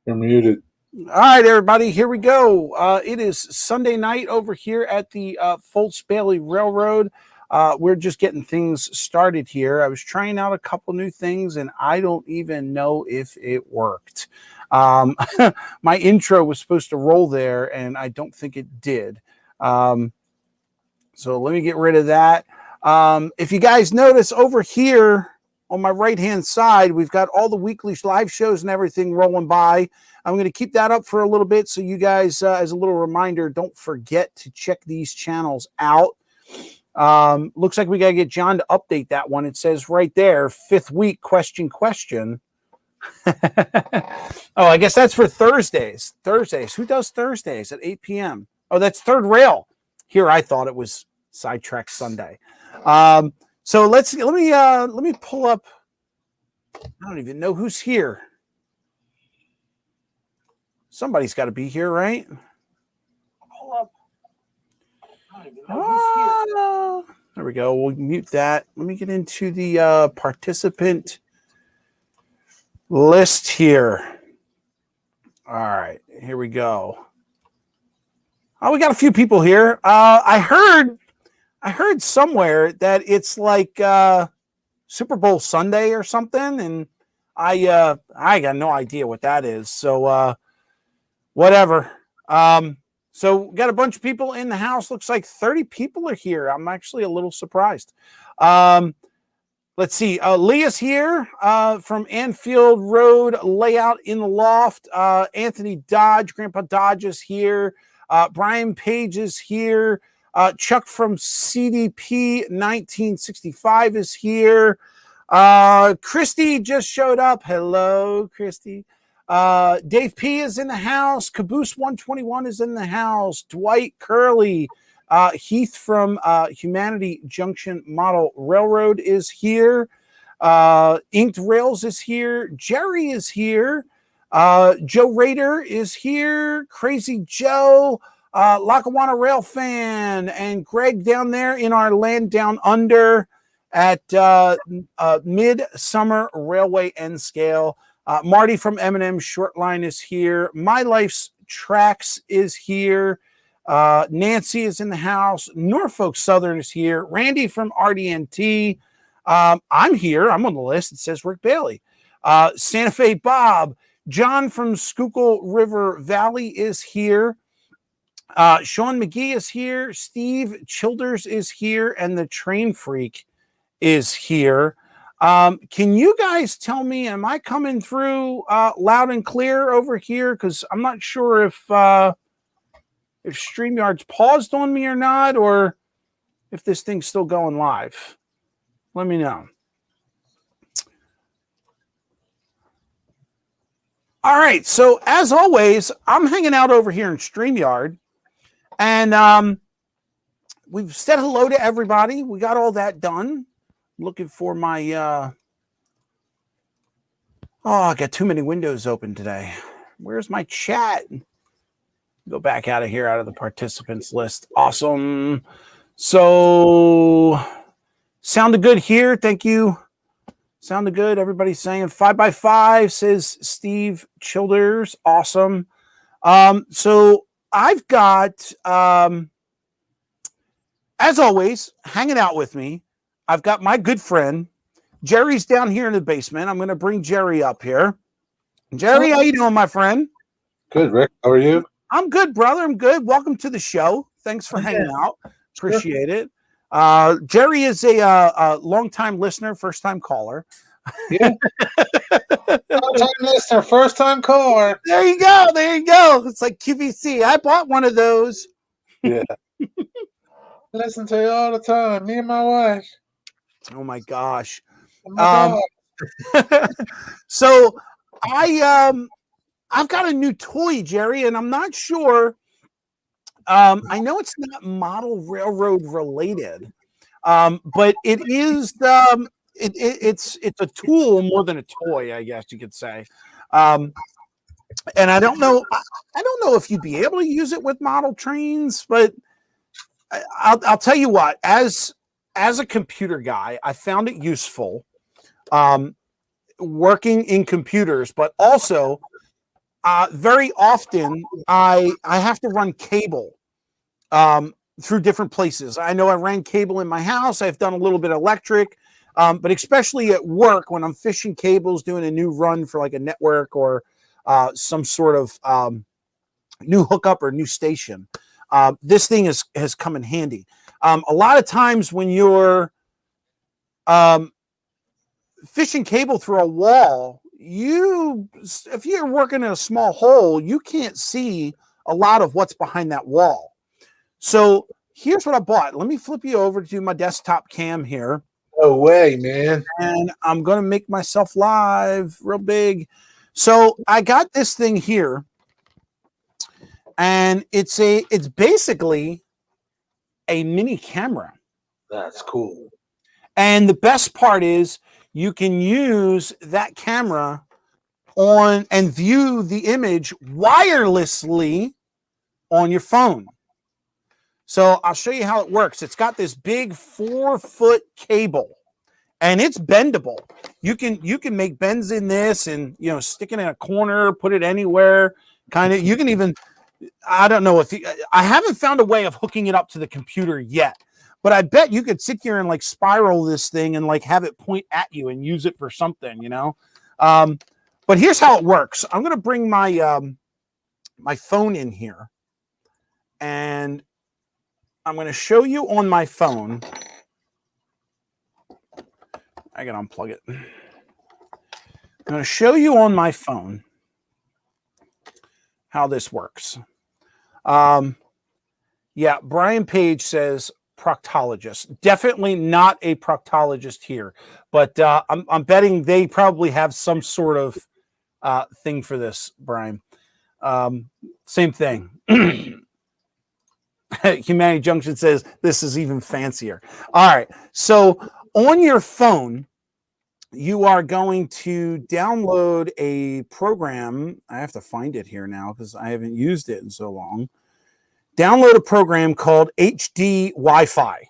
You're muted. All right, everybody, here we go. It is Sunday night over here at the Foltz Bailey Railroad. We're just getting things started here. I was trying out a couple new things, and I don't even know if it worked. My intro was supposed to roll there, and I don't think it did. So let me get rid of that. If you guys notice over here on my right-hand side, we've got all the weekly live shows and everything rolling by. I'm going to keep that up for a little bit so you guys, as a little reminder, don't forget to check these channels out. Looks like we got to get John to update that one. It says right there, 5th week, question. Oh, I guess that's for Thursdays. Who does Thursdays at 8 p.m.? Oh, that's Third Rail. Here, I thought it was Sidetrack Sunday. So let me pull up. I don't even know who's here. Somebody's got to be here, right? Pull up. I don't even know who's here. There we go. We'll mute that. Let me get into the participant list here. All right, here we go. Oh, we got a few people here. I heard somewhere that it's like Super Bowl Sunday or something, and I got no idea what that is. So whatever. So got a bunch of people in the house. Looks like 30 people are here. I'm actually a little surprised. Let's see. Leah's here from Anfield Road Layout in the Loft. Anthony Dodge, Grandpa Dodge is here. Brian Page is here. Chuck from CDP 1965 is here. Christy just showed up. Hello, Christy. Dave P is in the house. Caboose 121 is in the house. Dwight Curley. Heath from Humanity Junction Model Railroad is here. Inked Rails is here. Jerry is here. Joe Rader is here. Crazy Joe. Lackawanna Rail Fan. And Greg down there in our land down under at Midsummer Railway N Scale. Marty from M&M Shortline is here. My Life's Tracks is here. Nancy is in the house. Norfolk Southern is here. Randy from RDNT. I'm here. I'm on the list. It says Rick Bailey. Santa Fe Bob. John from Schuylkill River Valley is here. Sean McGee is here. Steve Childers is here. And the Train Freak is here. Can you guys tell me, am I coming through loud and clear over here? Because I'm not sure if StreamYard's paused on me or not, or if this thing's still going live. Let me know. All right, so as always, I'm hanging out over here in StreamYard, and we've said hello to everybody. We got all that done. I'm looking for my... I got too many windows open today. Where's my chat? Go back out of here, out of the participants list. Awesome. So, sounded good here. Thank you. Sounded good. Everybody's saying 5x5, says Steve Childers. Awesome. So, I've got, as always, hanging out with me, I've got my good friend. Jerry's down here in the basement. I'm going to bring Jerry up here. Jerry, how you doing, my friend? Good, Rick. How are you? I'm good, brother. I'm good. Welcome to the show. Thanks for hanging out. Appreciate it. Jerry is a long-time listener, first-time caller. Yeah. Long-time listener, first-time caller. There you go. There you go. It's like QVC. I bought one of those. Yeah. Listen to you all the time. Me and my wife. Oh my gosh. Oh my God. So I've got a new toy, Jerry, and I'm not sure. I know it's not model railroad related, but it is. It's a tool more than a toy, I guess you could say. And I don't know. I don't know if you'd be able to use it with model trains, but I'll tell you what. As a computer guy, I found it useful. Working in computers, but also very often I have to run cable through different places. I know I ran cable in my house. I've done a little bit of electric, but especially at work when I'm fishing cables, doing a new run for like a network or some sort of new hookup or new station. This thing has come in handy. A lot of times when you're fishing cable through a wall, if you're working in a small hole, you can't see a lot of what's behind that wall. So here's what I bought. Let me flip you over to my desktop cam here. No way, man. And I'm going to make myself live real big. So I got this thing here, and it's basically a mini camera. That's cool. And the best part is you can use that camera on and view the image wirelessly on your phone. So I'll show you how it works. It's got this big 4-foot cable, and it's bendable. You can make bends in this, and stick it in a corner, put it anywhere. Kind of. You can even, I don't know I haven't found a way of hooking it up to the computer yet, but I bet you could sit here and like spiral this thing and like have it point at you and use it for something, But here's how it works. I'm going to bring my my phone in here, and I'm going to show you on my phone. I got to unplug it. I'm going to show you on my phone how this works. Yeah, Brian Page says proctologist. Definitely not a proctologist here, but I'm betting they probably have some sort of thing for this, Brian. Same thing. Humanity Junction says this is even fancier. All right. So on your phone, you are going to download a program. I have to find it here now because I haven't used it in so long. Download a program called HD Wi-Fi.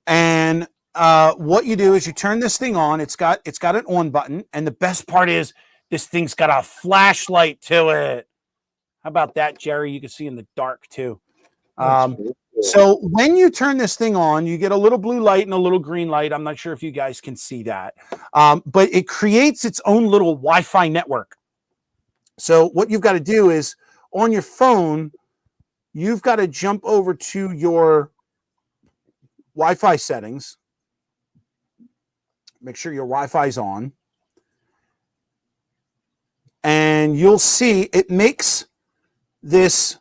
And what you do is you turn this thing on. It's got an on button. And the best part is this thing's got a flashlight to it. How about that, Jerry? You can see in the dark too. So when you turn this thing on, you get a little blue light and a little green light. I'm not sure if you guys can see that, but it creates its own little Wi-Fi network. So what you've got to do is on your phone, you've got to jump over to your Wi-Fi settings. Make sure your Wi-Fi is on. And you'll see it makes this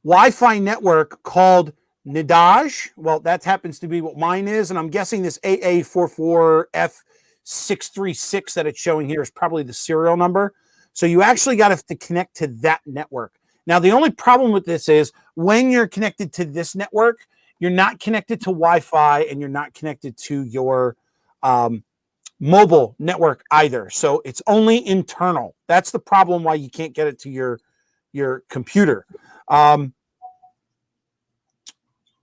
Wi-Fi network called NIDAGE. Well, that happens to be what mine is. And I'm guessing this AA44F636 that it's showing here is probably the serial number. So you actually got to connect to that network. Now, the only problem with this is when you're connected to this network, you're not connected to Wi-Fi and you're not connected to your mobile network either. So it's only internal. That's the problem why you can't get it to your computer.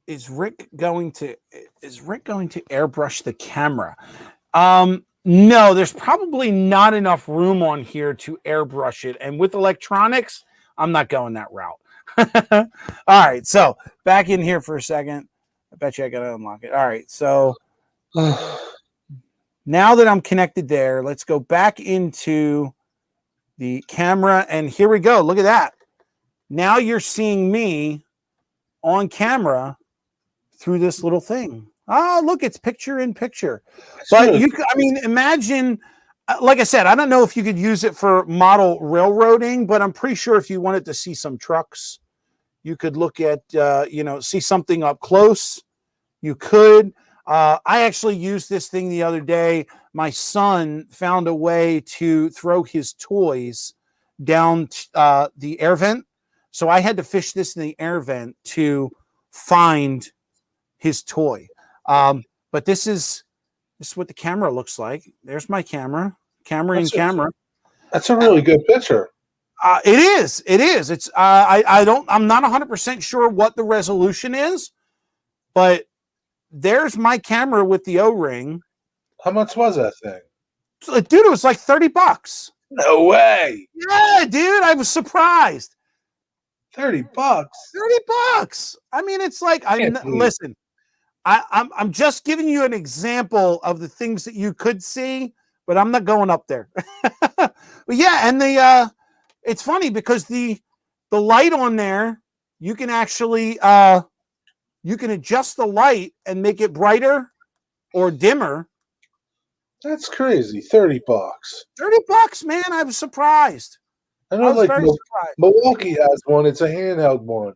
Is Rick going to airbrush the camera? No, there's probably not enough room on here to airbrush it. And with electronics, I'm not going that route. All right, so back in here for a second. I bet you I gotta unlock it. All right, so now that I'm connected there, let's go back into the camera, and here we go. Look at that. Now you're seeing me on camera through this little thing. Oh, look, it's picture in picture. But imagine, like I said, I don't know if you could use it for model railroading, but I'm pretty sure if you wanted to see some trucks, you could look at, see something up close. You could. I actually used this thing the other day. My son found a way to throw his toys down the air vent. So I had to fish this in the air vent to find his toy. But this is what the camera looks like. There's my camera. Camera. That's a really good picture. It is. It's I'm not 100% sure what the resolution is, but there's my camera with the O-ring. How much was that thing? Dude, it was like $30. No way. Yeah, dude, I was surprised. $30. 30 bucks. I mean, it's like listen. I'm just giving you an example of the things that you could see, but I'm not going up there. But yeah, and it's funny because the light on there, you can actually you can adjust the light and make it brighter or dimmer. That's crazy. $30. 30 bucks, man. I was surprised. I I know, was like very surprised. Milwaukee has one. It's a handheld one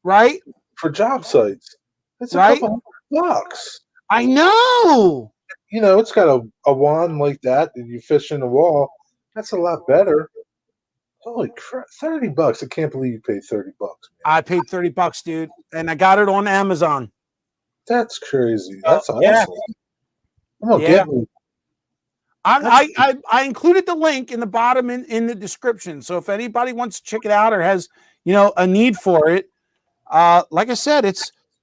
Right? for job sites. It's a Right? couple $100. I know. You know, it's got a wand like that you fish in the wall. That's a lot better. Holy crap, $30. I can't believe you paid $30, man. I paid 30 bucks, dude, and I got it on Amazon. That's crazy. That's Yeah. awesome. I'm gonna Yeah. get me. I included the link in the bottom in the description. So if anybody wants to check it out or has, a need for it, like I said,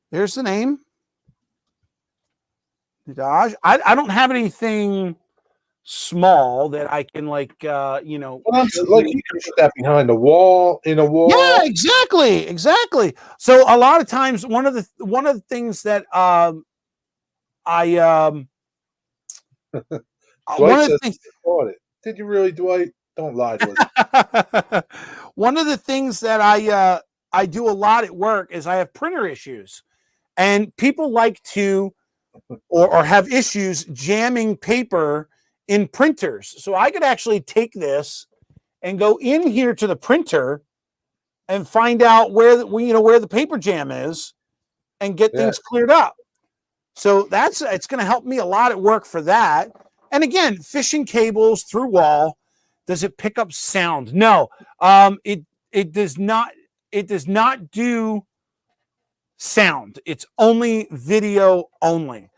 there's the name. NIDAGE. I don't have anything small that I can Like you can put that behind the wall in a wall. Yeah, exactly. So a lot of times one of the things that I Dwight says he bought it. Did you really, Dwight? Don't lie to us. One of the things that I do a lot at work is I have printer issues, and people like to or have issues jamming paper in printers. So I could actually take this and go in here to the printer and find out where the paper jam is and get things cleared up. So it's going to help me a lot at work for that. And again, fishing cables through wall. Does it pick up sound? No, it does not. It does not do sound. It's only video only.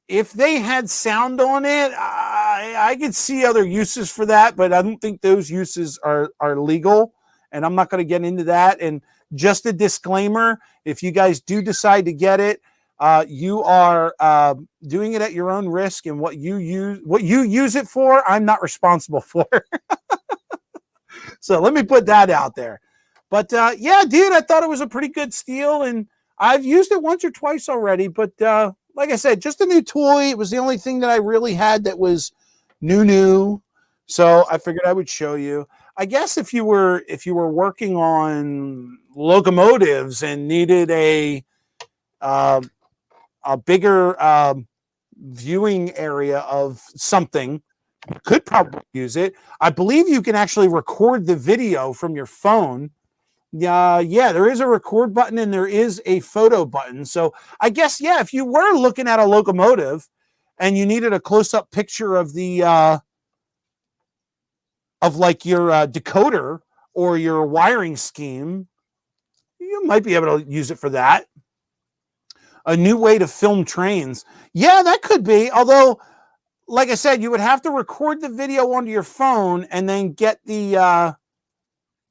If they had sound on it, I could see other uses for that, but I don't think those uses are legal, and I'm not going to get into that. And just a disclaimer: if you guys do decide to get it, you are doing it at your own risk, and what you use it for, I'm not responsible for. So let me put that out there. But yeah, dude, I thought it was a pretty good steal, and I've used it once or twice already. But like I said, just a new toy. It was the only thing that I really had that was new. So I figured I would show you. I guess if you were working on locomotives and needed a bigger viewing area of something, you could probably use it. I believe you can actually record the video from your phone. Yeah, there is a record button and there is a photo button. So I guess, yeah, if you were looking at a locomotive and you needed a close-up picture of the of like your decoder or your wiring scheme, you might be able to use it for that. A new way to film trains. Yeah, that could be. Although, like I said, you would have to record the video onto your phone and then get the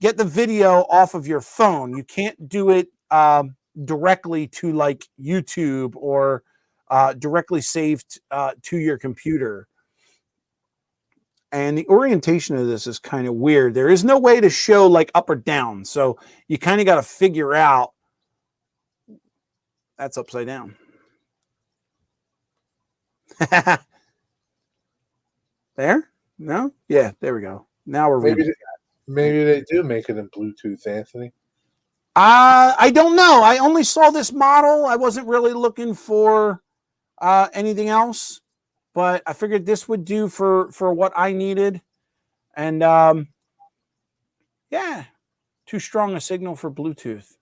video off of your phone. You can't do it directly to like YouTube or directly saved to your computer. And the orientation of this is kind of weird. There is no way to show like up or down. So you kind of got to figure out. That's upside down. There? No? Yeah, there we go. Now we're maybe they do make it in Bluetooth, Anthony. I don't know. I only saw this model. I wasn't really looking for anything else, but I figured this would do for what I needed. And yeah, too strong a signal for Bluetooth.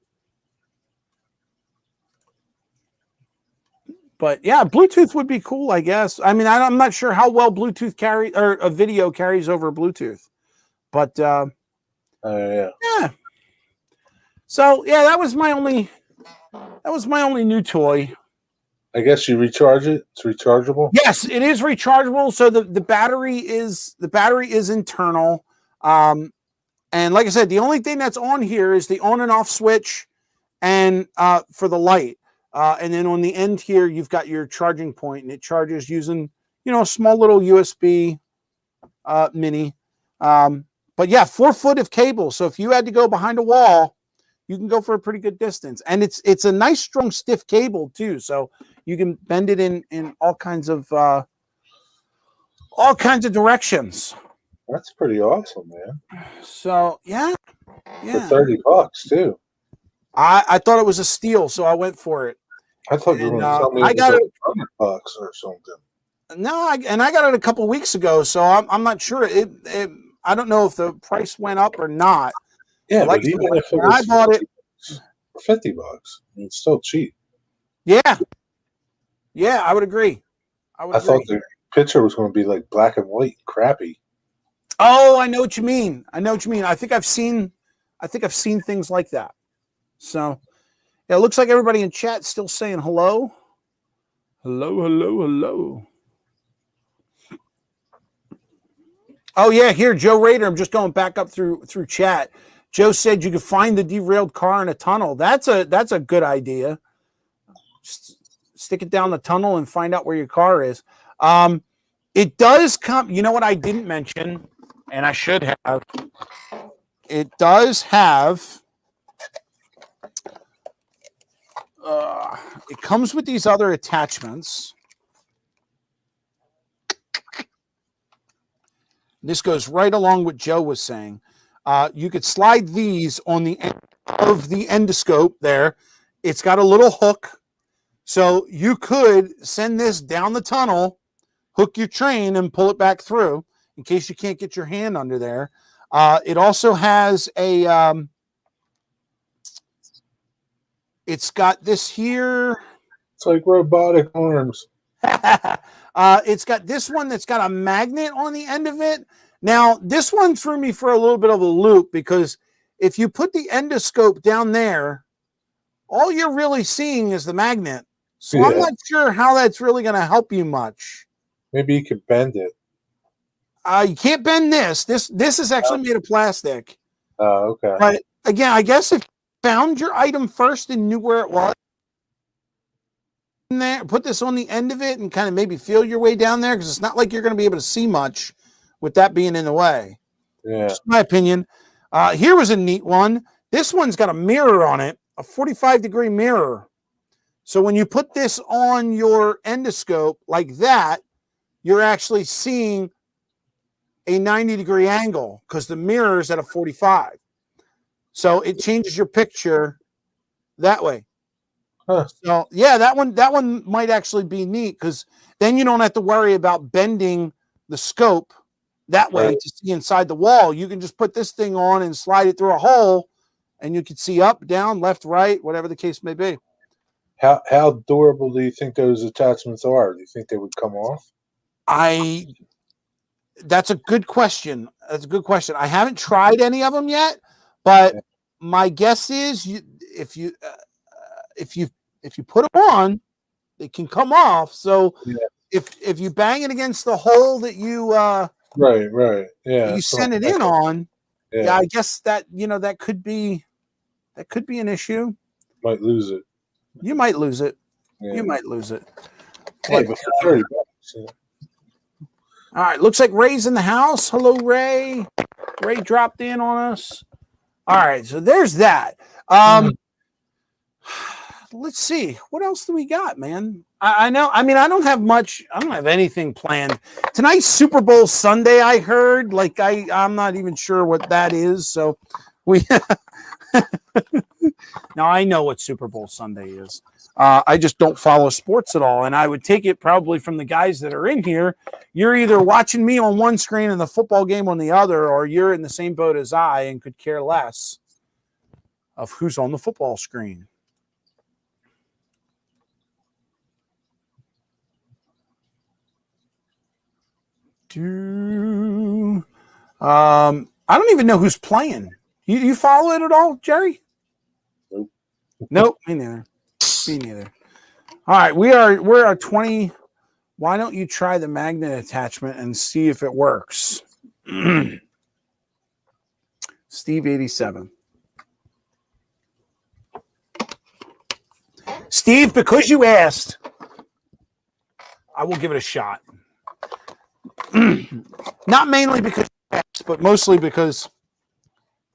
But yeah, Bluetooth would be cool, I guess. I mean, I'm not sure how well Bluetooth a video carries over Bluetooth, but yeah. So yeah, that was my only new toy. I guess you recharge it. It's rechargeable. Yes, it is rechargeable. So the battery is internal. And like I said, the only thing that's on here is the on and off switch, and for the light. And then on the end here, you've got your charging point, and it charges using a small little USB Mini. But yeah, 4 foot of cable. So if you had to go behind a wall, you can go for a pretty good distance. And it's a nice, strong, stiff cable too. So you can bend it in all kinds of directions. That's pretty awesome, man. So yeah, For yeah. $30 too. I thought it was a steal, so I went for it. I thought you were And going to tell me I it was got like it. $100 or something. No, I got it a couple weeks ago, so I'm not sure. I don't know if the price went up or not. Yeah, But like but I even said, if it when I was bought it, $50, it's still cheap. yeah, yeah, I would agree. I would I thought agree. the picture was going to be like black and white, crappy. Oh, I know what you mean. I know what you mean. I think I've seen things like that. So yeah, it looks like everybody in chat still saying hello. Hello, hello, hello. Oh yeah, here, Joe Rader. I'm just going back up through chat. Joe said you could find the derailed car in a tunnel. That's a good idea. Just stick it down the tunnel and find out where your car is. It does come. You know what I didn't mention, and I should have. It does have. It comes with these other attachments. This goes right along what Joe was saying. You could slide these on the end of the endoscope there. It's got a little hook. So you could send this down the tunnel, hook your train, and pull it back through in case you can't get your hand under there. It also has a, it's got this here. It's like robotic arms. It's got this one that's got a magnet on the end of it. Now, this one threw me for a little bit of a loop because if you put the endoscope down there, all you're really seeing is the magnet. So I'm not sure how that's really going to help you much. Maybe you could bend it. You can't bend this. This is actually made of plastic. Oh, okay. But again, I guess if you found your item first and knew where it was, in there, put this on the end of it and kind of maybe feel your way down there because it's not like you're going to be able to see much with that being in the way. Yeah. Just my opinion. Here was a neat one. This one's got a mirror on it, a 45-degree mirror. So when you put this on your endoscope like that, you're actually seeing a 90-degree angle because the mirror is at a 45. So it changes your picture that way. Huh. So yeah, that one might actually be neat because then you don't have to worry about bending the scope that way to see inside the wall. You can just put this thing on and slide it through a hole, and you can see up, down, left, right, whatever the case may be. How durable do you think those attachments are? Do you think they would come off? That's a good question. That's a good question. I haven't tried any of them yet, but my guess is if you put them on, they can come off. So if you bang it against the hole that you right, yeah, you send it in on, I guess that that could be an issue. Might lose it. You might lose it. Yeah. You might lose it. Hey, but for $30. All right, looks like Ray's in the house. Hello, Ray. Ray dropped in on us. All right, so there's that. Let's see. What else do we got, man? I know. I mean, I don't have much. I don't have anything planned. Tonight's Super Bowl Sunday, I heard. Like, I'm not even sure what that is. So we now I know what Super Bowl Sunday is. I just don't follow sports at all. And I would take it probably from the guys that are in here. You're either watching me on one screen and the football game on the other, or you're in the same boat as I and could care less of who's on the football screen. I don't even know who's playing. You follow it at all, Jerry? Nope, me neither. Me neither. All right, we're at 20. Why don't you try the magnet attachment and see if it works? Steve 87. Steve, because you asked, I will give it a shot. Not mainly because, but mostly because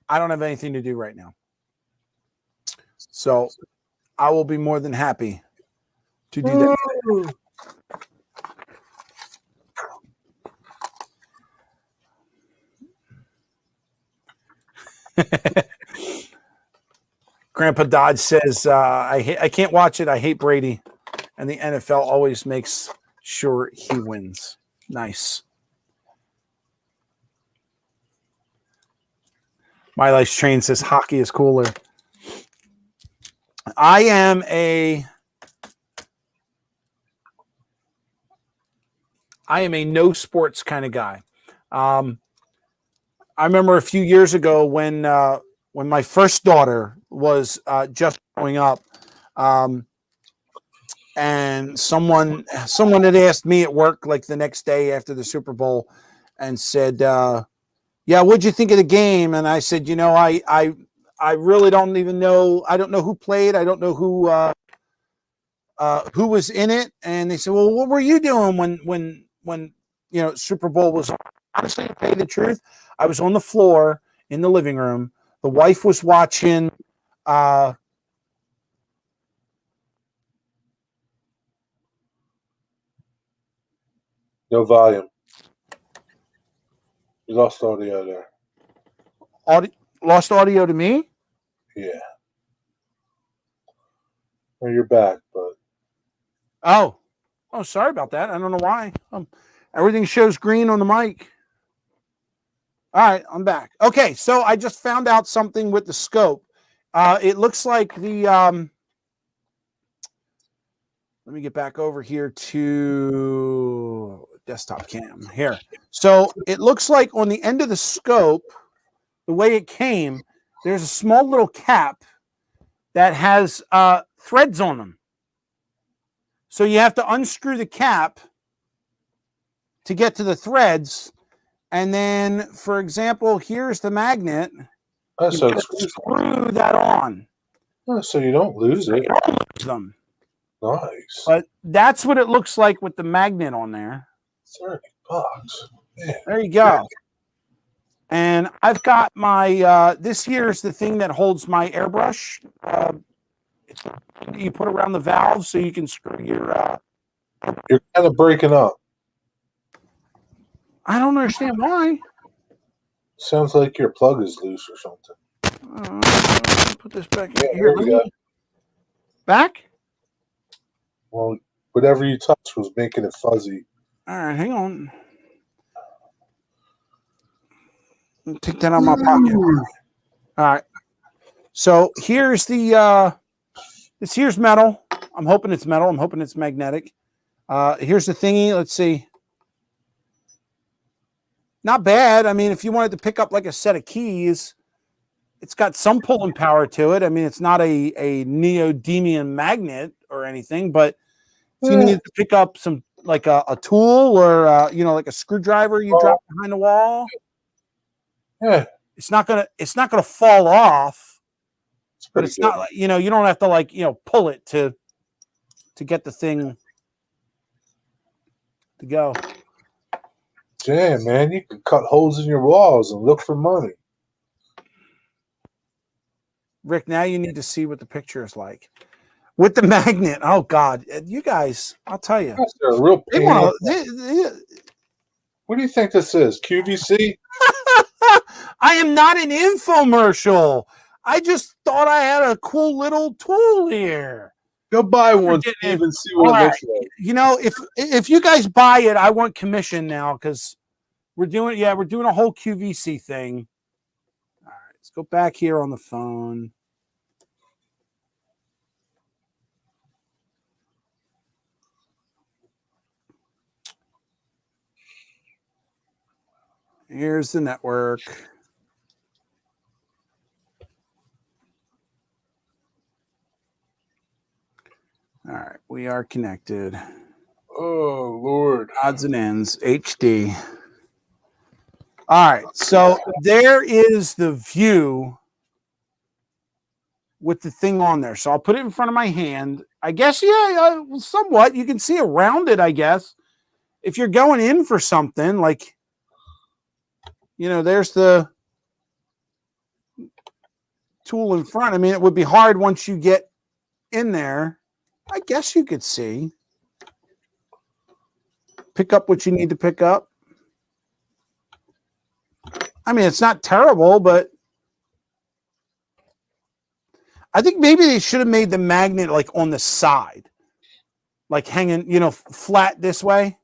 I don't have anything to do right now. So I will be more than happy to do that. Grandpa Dodge says, I can't watch it. I hate Brady. And the NFL always makes sure he wins. Nice. My Life's Train says hockey is cooler. I am a no sports kind of guy. I remember a few years ago when my first daughter was just growing up, and someone had asked me at work like the next day after the Super Bowl and said, "Yeah, what'd you think of the game?" And I said, I really don't even know. I don't know who played. I don't know who was in it. And they said, "Well, what were you doing when Super Bowl was on?" Honestly, to tell you the truth, I was on the floor in the living room. The wife was watching. No volume. You lost audio there. Lost audio to me? Yeah. Well, you're back, but. Oh, sorry about that. I don't know why. Everything shows green on the mic. All right, I'm back. Okay, so I just found out something with the scope. It looks like the let me get back over here to desktop cam here. So it looks like on the end of the scope, the way it came, there's a small little cap that has threads on them. So you have to unscrew the cap to get to the threads. And then, for example, here's the magnet. So screw that on. So you don't lose it. You don't lose them. Nice. But that's what it looks like with the magnet on there. $30. Man. There you go. And I've got my, this here is the thing that holds my airbrush. You put around the valve so you can screw your... You're kind of breaking up. I don't understand why. Sounds like your plug is loose or something. Put this back in here. Back? Well, whatever you touched was making it fuzzy. All right, hang on. Take that out of my pocket. All right. So here's the here's metal. I'm hoping it's metal. I'm hoping it's magnetic. Here's the thingy. Let's see. Not bad. I mean, if you wanted to pick up like a set of keys, it's got some pulling power to it. I mean, it's not a neodymium magnet or anything, but if you need to pick up some like a tool or like a screwdriver you drop behind the wall, it's not gonna fall off. But it's not like you don't have to pull it to get the thing to go. Damn, man, you can cut holes in your walls and look for money. Rick, now you need to see what the picture is like with the magnet. Oh God, you guys! I'll tell you, they're a real pain. What do you think this is? QVC? I am not an infomercial. I just thought I had a cool little tool here. Go buy one, Steve, and see what it looks like. If you guys buy it, I want commission now because we're doing a whole QVC thing. All right, let's go back here on the phone. Here's the network. All right, we are connected. Oh, Lord. Odds and ends, HD. All right, so there is the view with the thing on there. So I'll put it in front of my hand. I guess, somewhat. You can see around it, I guess. If you're going in for something, like there's the tool in front. I mean, it would be hard once you get in there. I guess you could see. Pick up what you need to pick up. I mean, it's not terrible, but I think maybe they should have made the magnet like on the side, like hanging, flat this way.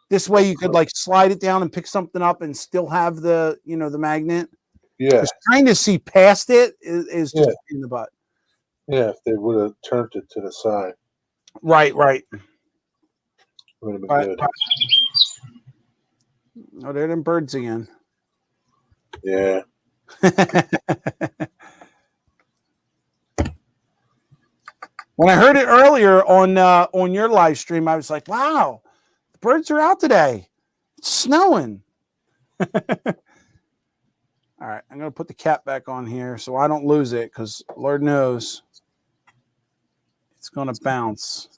This way you could like slide it down and pick something up and still have the magnet. Yeah. Just trying to see past it is just in the butt. Yeah, if they would have turned it to the side. Right. Would have been good. Oh, there are them birds again. Yeah. When I heard it earlier on your live stream, I was like, wow, the birds are out today. It's snowing. All right, I'm going to put the cap back on here so I don't lose it because Lord knows it's going to bounce.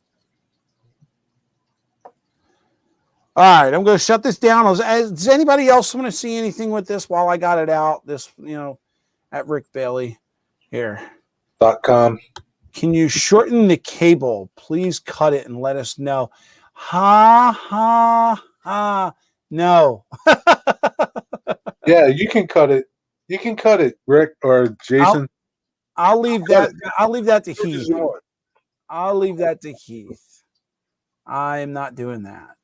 All right, I'm going to shut this down. Does anybody else want to see anything with this while I got it out? This, at Rick Bailey here. .com. Can you shorten the cable? Please cut it and let us know. Ha. No. Yeah, you can cut it. You can cut it, Rick or Jason. I'll leave that. I'll leave that to Heath. I'll leave that to Heath. I am not doing that.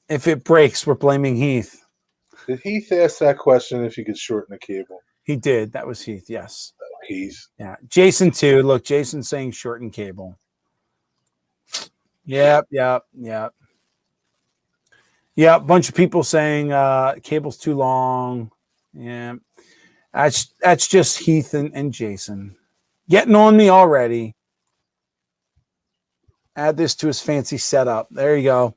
If it breaks, we're blaming Heath. Did Heath ask that question if you could shorten the cable? He did. That was Heath. Yes. Heath. Yeah. Jason too. Look, Jason's saying shorten cable. Yep. Yeah. A bunch of people saying cable's too long. Yeah. That's just Heath and Jason getting on me already. Add this to his fancy setup. There you go.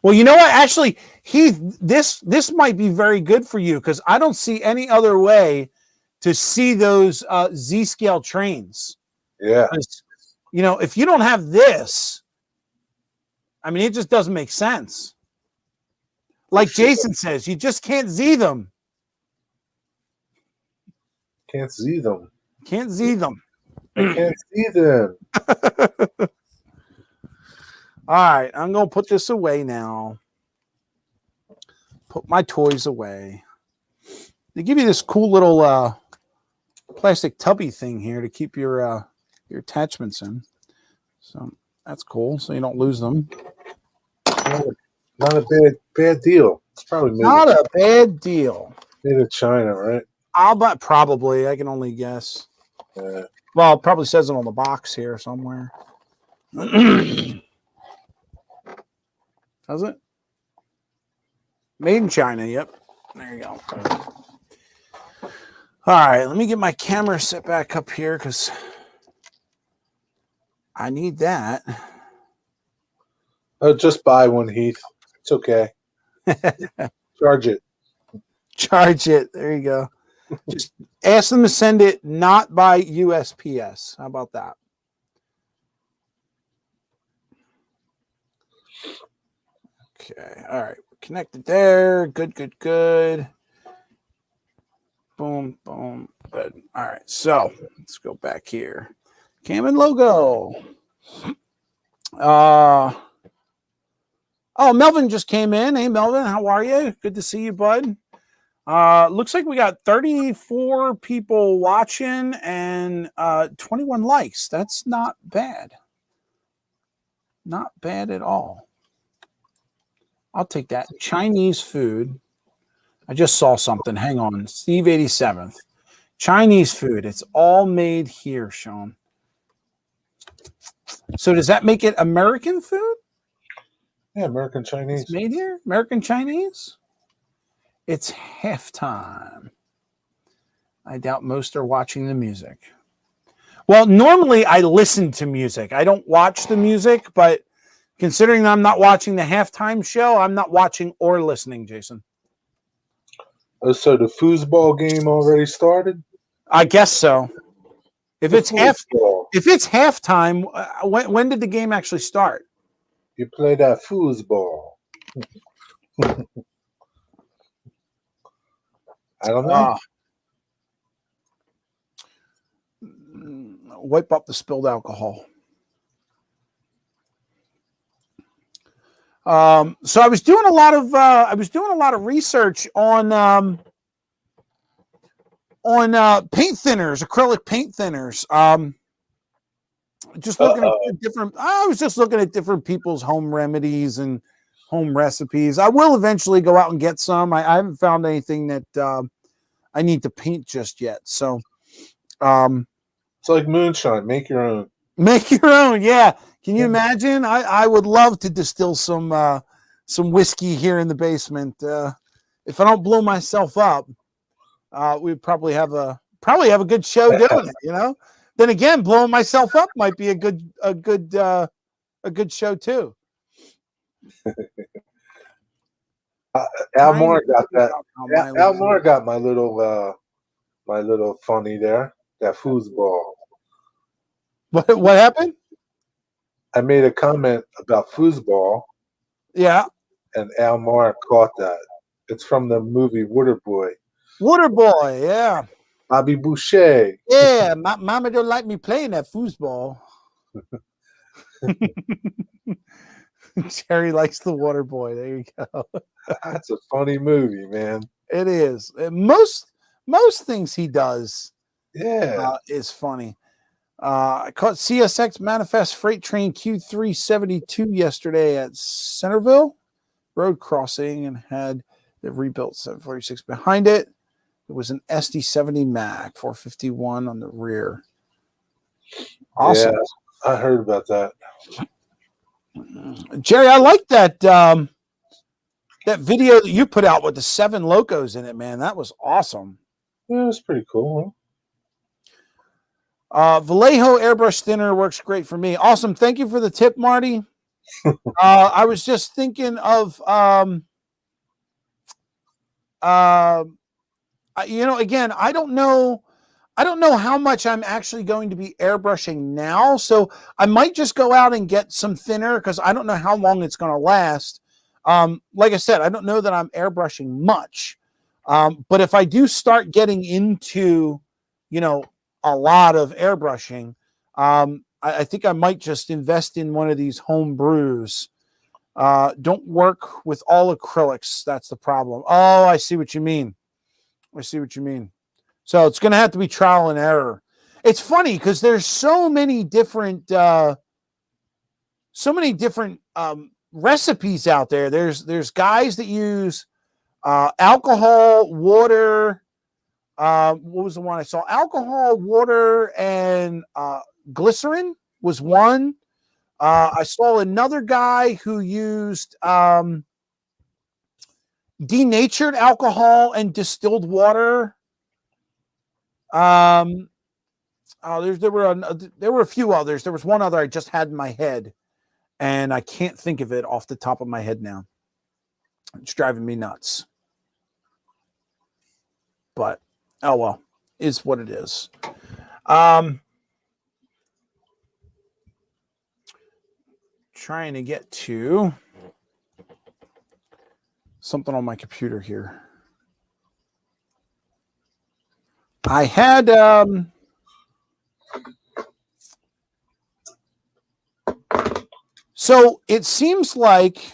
Well, you know what? Actually, Heath, this might be very good for you because I don't see any other way to see those Z-scale trains. Yeah. If you don't have this, I mean, it just doesn't make sense. Like Jason says, you just can't Z them. Can't Z them. Can't Z them. I can't see them. All right, I'm going to put this away now. Put my toys away. They give you this cool little plastic tubby thing here to keep your attachments in. So that's cool. So you don't lose them. Not a bad deal. It's probably not a bad deal. Made in China, right? I'll bet probably. I can only guess. Well, it probably says it on the box here somewhere. Does it? Made in China. Yep. There you go. All right. Let me get my camera set back up here because I need that. Oh, just buy one, Heath. It's okay. Charge it. Charge it. There you go. Just ask them to send it not by USPS. How about that? Okay. All right. We're connected there. Good. Boom. Good. All right. So let's go back here. Cam and logo. Oh, Melvin just came in. Hey, Melvin, how are you? Good to see you, bud. Looks like we got 34 people watching and 21 likes. That's not bad. Not bad at all. I'll take that. Chinese food. I just saw something. Hang on. Steve 87th. Chinese food. It's all made here, Sean. So does that make it American food? Yeah, American Chinese. It's made here? American Chinese? It's halftime. I doubt most are watching the music. Well, normally I listen to music. I don't watch the music, but considering I'm not watching the halftime show, I'm not watching or listening, Jason. Oh, so the foosball game already started? I guess so. If it's halftime, when did the game actually start? You play that foosball. I don't know. Wipe up the spilled alcohol. So I was doing a lot of research on paint thinners, acrylic paint thinners. Just looking at different. I was just looking at different people's home remedies and home recipes. I will eventually go out and get some. I haven't found anything that I need to paint just yet. So, it's like moonshine. Make your own. Make your own. Yeah. Can you imagine? I would love to distill some whiskey here in the basement. If I don't blow myself up, we'd probably have a good show doing it. You know. Then again, blowing myself up might be a good show too. Al Moore got that. Al Moore got my little funny there. That foosball. What happened? I made a comment about foosball. Yeah. And Al Moore caught that. It's from the movie Waterboy. Waterboy, yeah. Bobby Boucher. Yeah, mama don't like me playing that foosball. Jerry likes the Waterboy. There you go. That's a funny movie, man. It is. Most things he does, is funny. I caught CSX Manifest Freight Train Q372 yesterday at Centerville Road Crossing and had the rebuilt 746 behind it. It was an SD70 Mac 451 on the rear. Awesome. Yeah, I heard about that. Jerry, I like that that video that you put out with the 7 locos in it, man. That was awesome. Yeah, it was pretty cool. Vallejo airbrush thinner works great for me. Awesome. Thank you for the tip, Marty. I was just thinking of again, I don't know how much I'm actually going to be airbrushing now. So I might just go out and get some thinner because I don't know how long it's going to last. Like I said, I don't know that I'm airbrushing much. But if I do start getting into, a lot of airbrushing, I think I might just invest in one of these home brews. Don't work with all acrylics. That's the problem. Oh, I see what you mean. So it's going to have to be trial and error. It's funny because there's so many different recipes out there. There's guys that use alcohol, water. What was the one I saw? Alcohol, water, and glycerin was one. I saw another guy who used denatured alcohol and distilled water. There were a few others. There was one other I just had in my head, and I can't think of it off the top of my head now. It's driving me nuts. But oh well, is what it is. Trying to get to something on my computer here. I had so it seems like,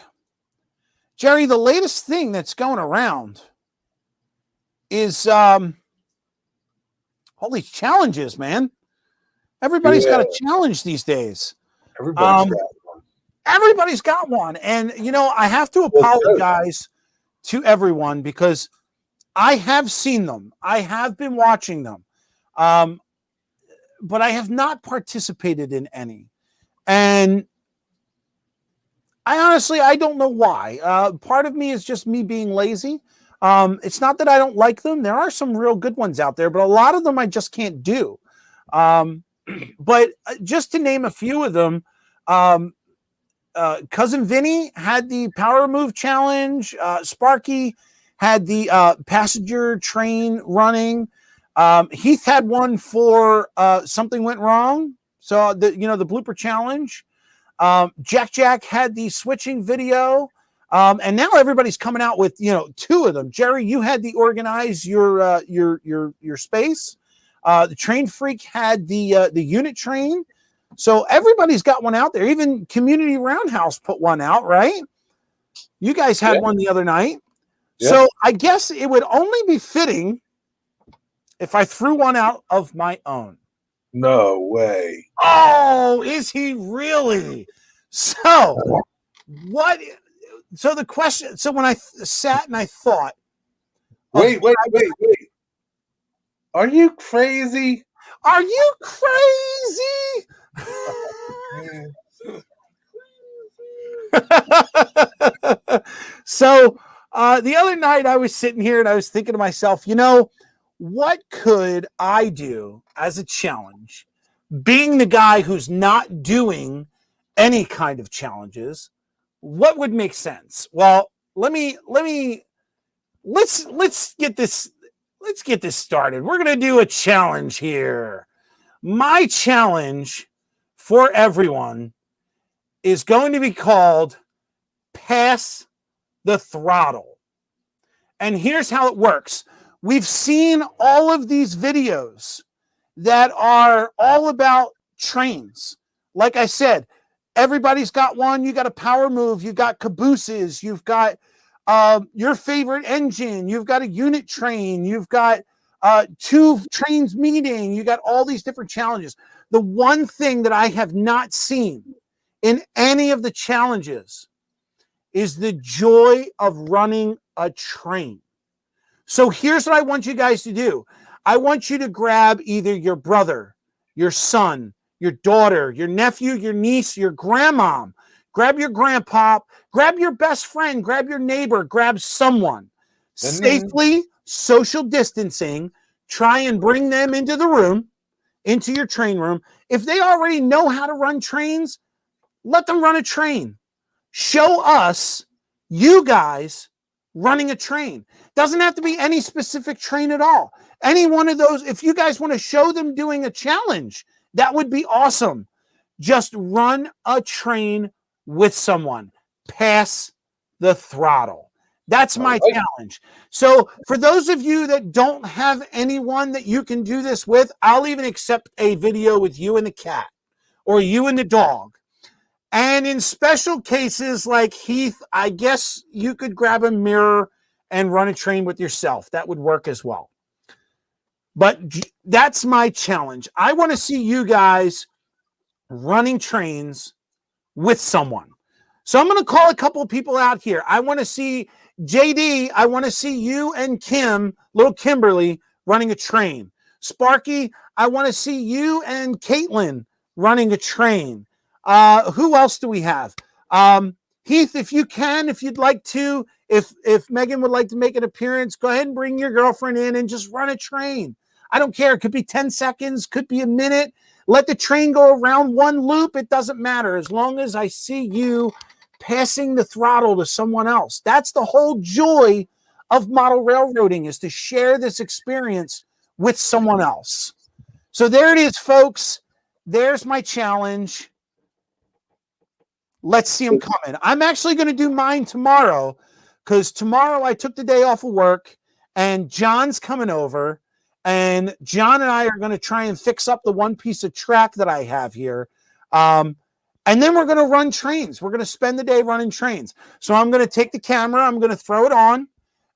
Jerry, the latest thing that's going around is all these challenges, man. Everybody's got a challenge these days. Everybody's got one. And, I have to apologize to everyone because I have seen them. I have been watching them. But I have not participated in any. And I don't know why. Part of me is just me being lazy. It's not that I don't like them. There are some real good ones out there, but a lot of them I just can't do. But just to name a few of them, Cousin Vinny had the power move challenge. Sparky had the passenger train running. Heath had one for something went wrong. So the blooper challenge. Jack had the switching video. And now everybody's coming out with, you know, 2 of them. Jerry, you had the organize your space. The Train Freak had the unit train. So everybody's got one out there. Even Community Roundhouse put one out, right? You guys had one the other night. Yeah. So I guess it would only be fitting if I threw one out of my own. No way. Oh, is he really? So what? So the question. So when I sat and I thought, Wait. Are you crazy? are you crazy? So the other night I was sitting here and I was thinking to myself, you know, what could I do as a challenge? Being the guy who's not doing any kind of challenges, what would make sense? Well, let's get this started. We're going to do a challenge here. My challenge for everyone is going to be called Pass the Throttle. And here's how it works. We've seen all of these videos that are all about trains. Like I said, everybody's got one. You got a power move. You've got cabooses. You've got your favorite engine. You've got a unit train. You've got 2 trains meeting. You got all these different challenges. The one thing that I have not seen in any of the challenges is the joy of running a train. So here's what I want you guys to do. I want you to grab either your brother, your son, your daughter, your nephew, your niece, your grandmom, grab your grandpa, grab your best friend, grab your neighbor, grab someone. Safely, social distancing, try and bring them into the room, into your train room. If they already know how to run trains, let them run a train. Show us, you guys, running a train. Doesn't have to be any specific train at all. Any one of those, if you guys want to show them doing a challenge, that would be awesome. Just run a train with someone. Pass the throttle. That's my challenge. So for those of you that don't have anyone that you can do this with, I'll even accept a video with you and the cat or you and the dog. And in special cases like Heath, I guess you could grab a mirror and run a train with yourself. That would work as well. But that's my challenge. I want to see you guys running trains with someone. So I'm going to call a couple of people out here. I want to see JD. I want to see you and Kim, little Kimberly, running a train. Sparky, I want to see you and Caitlin running a train. Who else do we have? Heath, if you can, if you'd like to, if Megan would like to make an appearance, go ahead and bring your girlfriend in and just run a train. I don't care. It could be 10 seconds, could be a minute. Let the train go around one loop. It doesn't matter as long as I see you passing the throttle to someone else. That's the whole joy of model railroading, is to share this experience with someone else. So there it is, folks. There's my challenge. Let's see them coming. I'm actually going to do mine tomorrow because tomorrow I took the day off of work and John's coming over. And John and I are going to try and fix up the one piece of track that I have here. And then we're going to run trains. We're going to spend the day running trains. So I'm going to take the camera, I'm going to throw it on,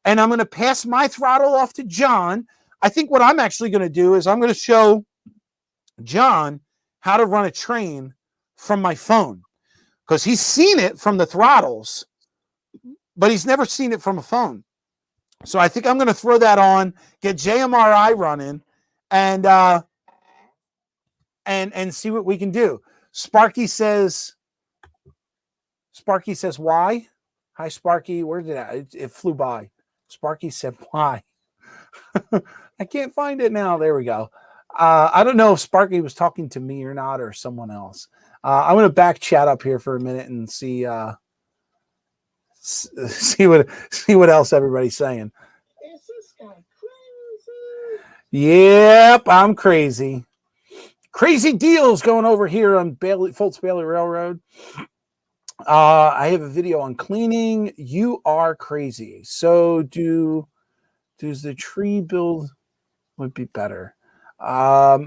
and I'm going to pass my throttle off to John. I think what I'm actually going to do is I'm going to show John how to run a train from my phone, because he's seen it from the throttles, but he's never seen it from a phone. So I think I'm going to throw that on, get JMRI running, and see what we can do. Sparky says, why? Hi, Sparky. Where did it flew by. Sparky said, why? I can't find it now. There we go. I don't know if Sparky was talking to me or not, or someone else. I'm going to back chat up here for a minute and see what else everybody's saying. Is this guy crazy? Yep, I'm crazy. Crazy deals going over here on Foltz Bailey Railroad. I have a video on cleaning. You are crazy. So does the tree build would be better? Yeah,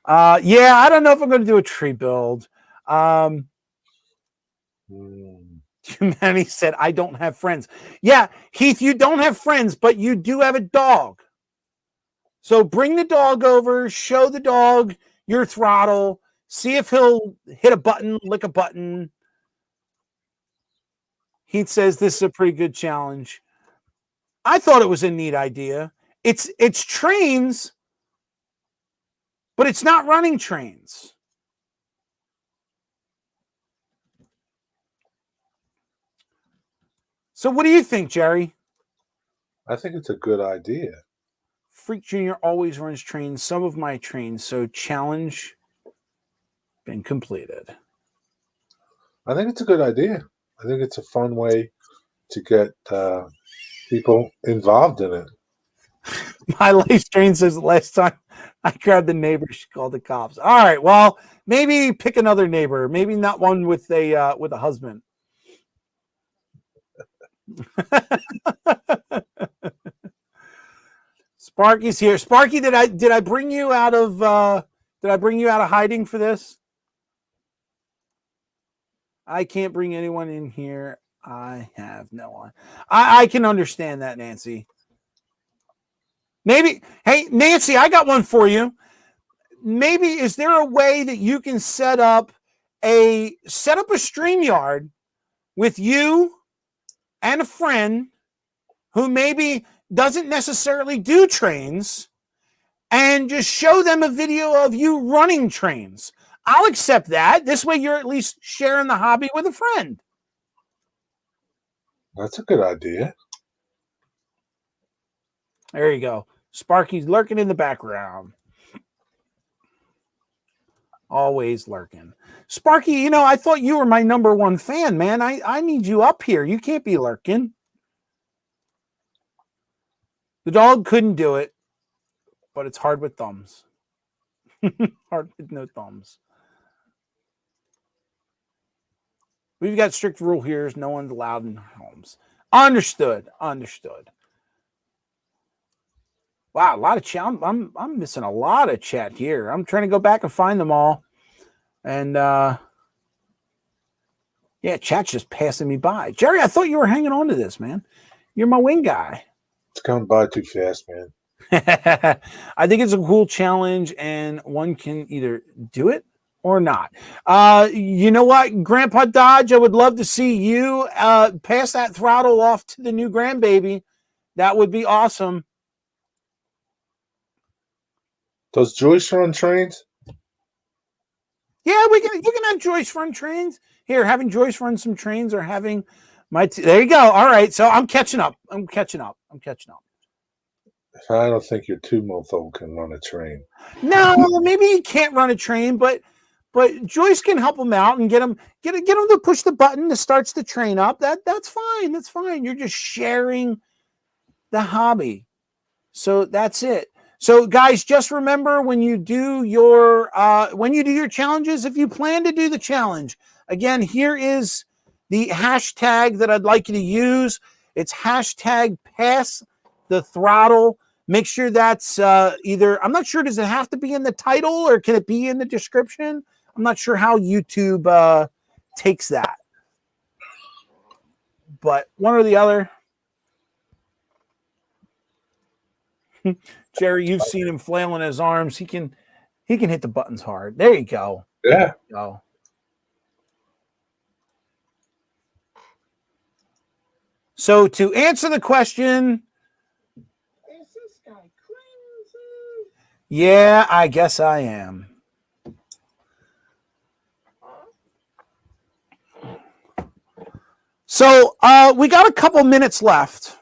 I don't know if I'm going to do a tree build. Humanity said, I don't have friends. Yeah, Heath, you don't have friends, but you do have a dog. So bring the dog over, show the dog your throttle, see if he'll hit a button, lick a button. Heath says this is a pretty good challenge. I thought it was a neat idea. It's trains, but it's not running trains. So what do you think, Jerry? I think it's a good idea. Freak Jr. always runs trains, some of my trains, so challenge been completed. I think it's a good idea. I think it's a fun way to get people involved in it. My life strain says the last time I grabbed the neighbor, she called the cops. All right, well, maybe pick another neighbor. Maybe not one with a husband. Sparky's here. Sparky, did I bring you out of hiding for this? I can't bring anyone in here. I have no one. I can understand that, Nancy. Maybe, hey, Nancy, I got one for you. Maybe is there a way that you can set up a StreamYard with you and a friend who maybe doesn't necessarily do trains and just show them a video of you running trains? I'll accept that. This way you're at least sharing the hobby with a friend. That's a good idea. There you go. Sparky's lurking in the background. Always lurking. Sparky, I thought you were my number one fan, man. I need you up here. You can't be lurking. The dog couldn't do it, but it's hard with thumbs. Hard with no thumbs. We've got strict rule here. No one's allowed in homes. Understood. Wow, a lot of chat. I'm missing a lot of chat here. I'm trying to go back and find them all. And yeah, chat's just passing me by. Jerry, I thought you were hanging on to this, man. You're my wing guy. It's coming by too fast, man. I think it's a cool challenge, and one can either do it or not. You know what, Grandpa Dodge, I would love to see you pass that throttle off to the new grandbaby. That would be awesome. Does Joyce run trains? Yeah, you can have Joyce run trains. Here, having Joyce run some trains or having there you go. All right, so I'm catching up. I don't think your 2-month-old can run a train. No, maybe he can't run a train, but Joyce can help him out and get him to push the button that starts the train up. That's fine. That's fine. You're just sharing the hobby. So that's it. So guys, just remember when you do your challenges, if you plan to do the challenge, again, here is the hashtag that I'd like you to use. It's hashtag pass the throttle. Make sure that's either, I'm not sure, does it have to be in the title or can it be in the description? I'm not sure how YouTube takes that. But one or the other. Jerry, you've seen him flailing his arms. He can hit the buttons hard. There you go. Yeah. Go. So to answer the question, Is this guy crazy? yeah, I guess I am. So we got a couple minutes left.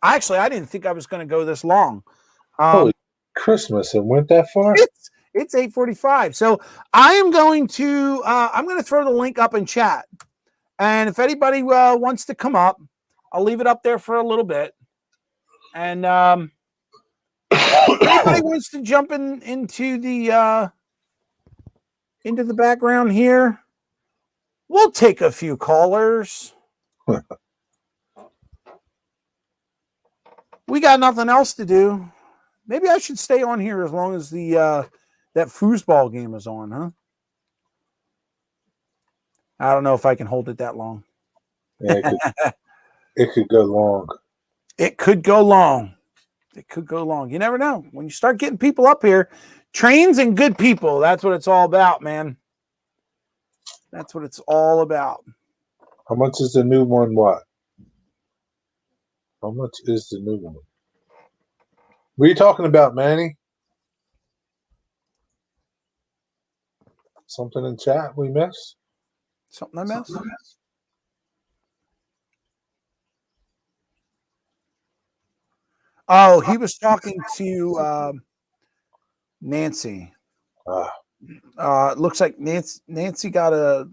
Actually, I didn't think I was going to go this long. Holy Christmas! It went that far. It's 8:45. So I am going to I'm going to throw the link up in chat, and if anybody wants to come up, I'll leave it up there for a little bit. And if anybody wants to jump into the into the background here. We'll take a few callers. We got nothing else to do. Maybe I should stay on here as long as the that foosball game is on, huh? I don't know if I can hold it that long. Yeah, it could go long. It could go long. It could go long. You never know. When you start getting people up here, trains and good people, that's what it's all about, man. That's what it's all about. How much is the new one? What? How much is the new one? What are you talking about, Manny? Something in chat we missed? Something I missed? Oh, he was talking to Nancy. It looks like Nancy got a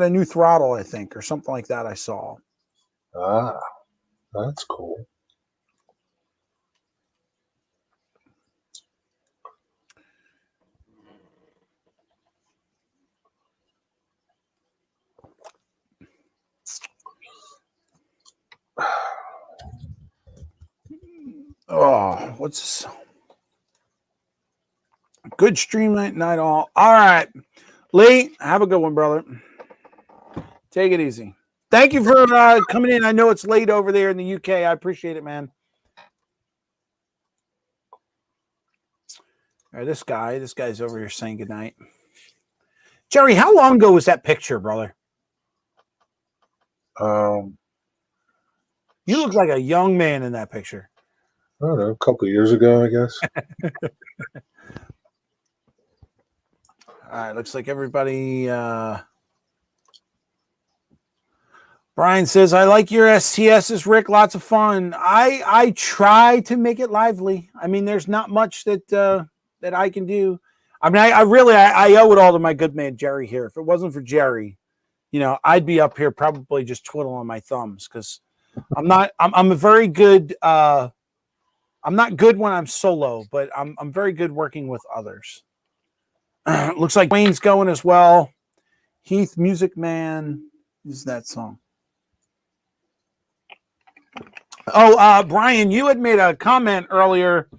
new throttle, I think, or something like that. I saw. That's cool. Oh, what's this? Good stream night all. All right. Lee, have a good one, brother. Take it easy. Thank you for coming in. I know it's late over there in the UK. I appreciate it, man. All right, this guy's over here saying goodnight. Jerry, how long ago was that picture, brother? You look like a young man in that picture. I don't know, a couple of years ago, I guess. All right, looks like everybody. Brian says, "I like your STSs, Rick. Lots of fun. I try to make it lively. I mean, there's not much that I can do. I mean, I really owe it all to my good man Jerry here. If it wasn't for Jerry, I'd be up here probably just twiddling my thumbs because I'm a very good. I'm not good when I'm solo, but I'm very good working with others. Looks like Wayne's going as well. Heath, Music Man, is that song? Oh, Brian, you had made a comment earlier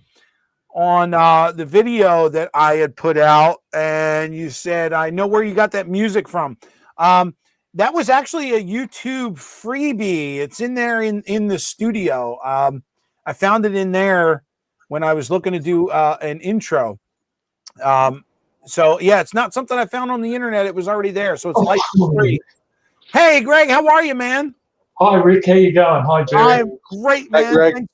on the video that I had put out, and you said, I know where you got that music from. That was actually a YouTube freebie. It's in there in the studio. I found it in there when I was looking to do an intro. So, yeah, it's not something I found on the internet. It was already there, so it's license free. Hey, Greg, how are you, man? Hi, Rick. How you going? Hi, Jerry. I'm great, man. Hi, Greg.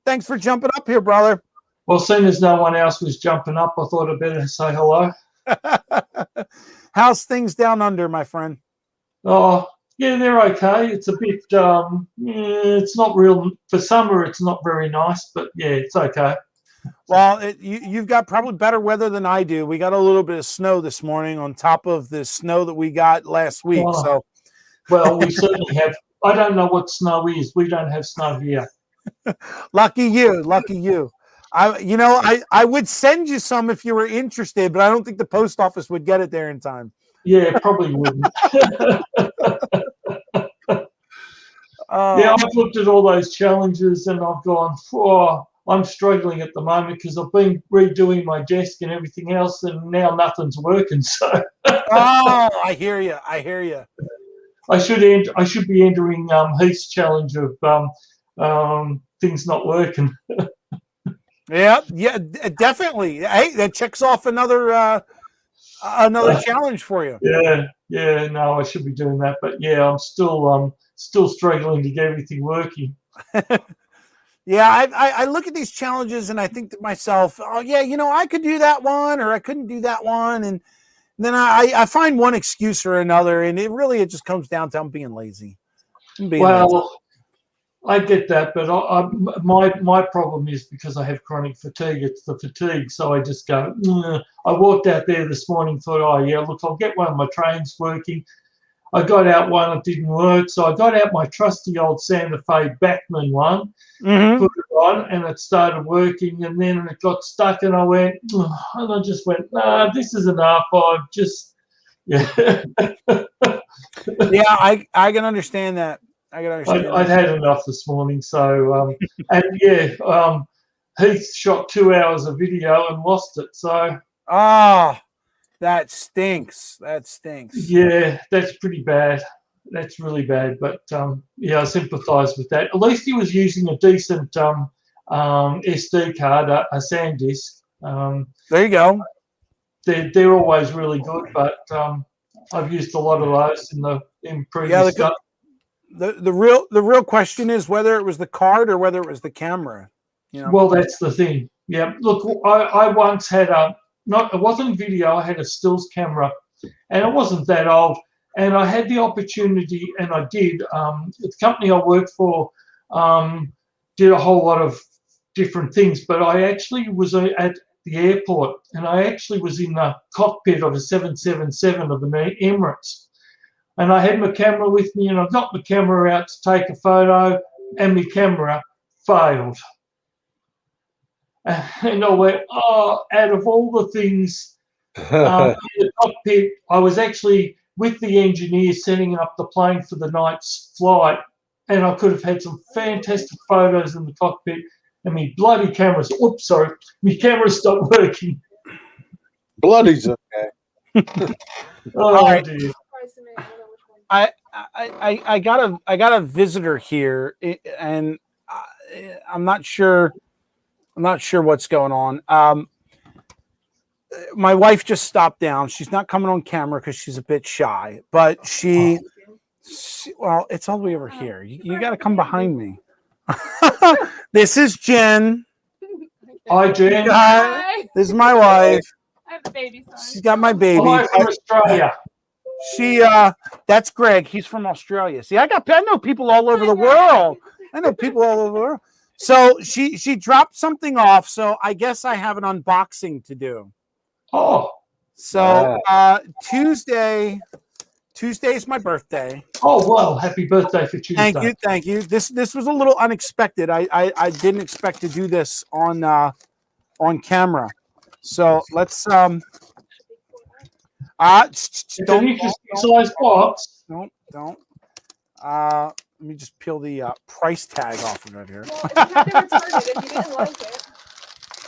Thanks for jumping up here, brother. Well, seeing as no one else was jumping up, I thought I'd better say hello. How's things down under, my friend? Oh, yeah, they're okay. It's a bit, it's not real, for summer, it's not very nice, but yeah, it's okay. Well, you've got probably better weather than I do. We got a little bit of snow this morning on top of the snow that we got last week. So, well, we certainly have. I don't know what snow is. We don't have snow here. Lucky you. I would send you some if you were interested, but I don't think the post office would get it there in time. Yeah, probably wouldn't. Yeah, I've looked at all those challenges and I've gone, I'm struggling at the moment because I've been redoing my desk and everything else, and now nothing's working. So. Oh, I hear you. I should be entering Heath's challenge of things not working. Yeah, definitely. Hey, that checks off another challenge for you. Yeah. No, I should be doing that, but yeah, I'm still struggling to get everything working. Yeah, I look at these challenges and I think to myself, oh yeah, I could do that one or I couldn't do that one, and then I find one excuse or another, and it just comes down to I'm being lazy. Lazy. I get that, but my problem is because I have chronic fatigue. It's the fatigue, so I just go. I walked out there this morning, thought, oh yeah, look, I'll get one of my trains working. I got out one, it didn't work. So I got out my trusty old Santa Fe Bachmann one, Mm-hmm. put it on, and it started working. And then it got stuck, and I went, "Ugh," and I just went, nah, this is enough. I've just, yeah. Yeah, I can understand that. I can understand I'd had enough this morning. So, and yeah, Heath shot 2 hours of video and lost it. So, ah, that stinks. That stinks. yeah, that's pretty bad. That's really bad. But yeah, I sympathise with that. At least he was using a decent SD card, a SanDisk. There you go. They're always really good, but I've used a lot of those in previous stuff. The real question is whether it was the card or whether it was the camera. You know? Well, that's the thing. Yeah. Look, I once had it wasn't video. I had a stills camera, and it wasn't that old. And I had the opportunity, and I did. The company I worked for did a whole lot of different things, but I actually was at the airport, and I actually was in the cockpit of a 777 of an Emirates. And I had my camera with me, and I got my camera out to take a photo, and my camera failed. And I went, oh, out of all the things in the cockpit, I was actually with the engineer setting up the plane for the night's flight, and I could have had some fantastic photos in the cockpit, and my bloody cameras, my camera stopped working. Bloody's okay. Oh, right. dear. I got a visitor here, and I'm not sure what's going on. My wife just stopped down. She's not coming on camera because she's a bit shy, but she well, it's all the way over here. You got to come behind me. This is Jen. Hi, Jen. Hi. This is my wife. I have a baby son. She's got my baby. Hi from Australia. That's Greg. He's from Australia. See, I know people all over the world. I know people all over the world. So she dropped something off. So I guess I have an unboxing to do. Oh. So Tuesday is my birthday. Oh, well, happy birthday for Tuesday. Thank you. This was a little unexpected. I didn't expect to do this on camera. So let's It's an interesting size box. Don't. Let me just peel the price tag off of it here. Well, it's kind of retarded if you didn't like it.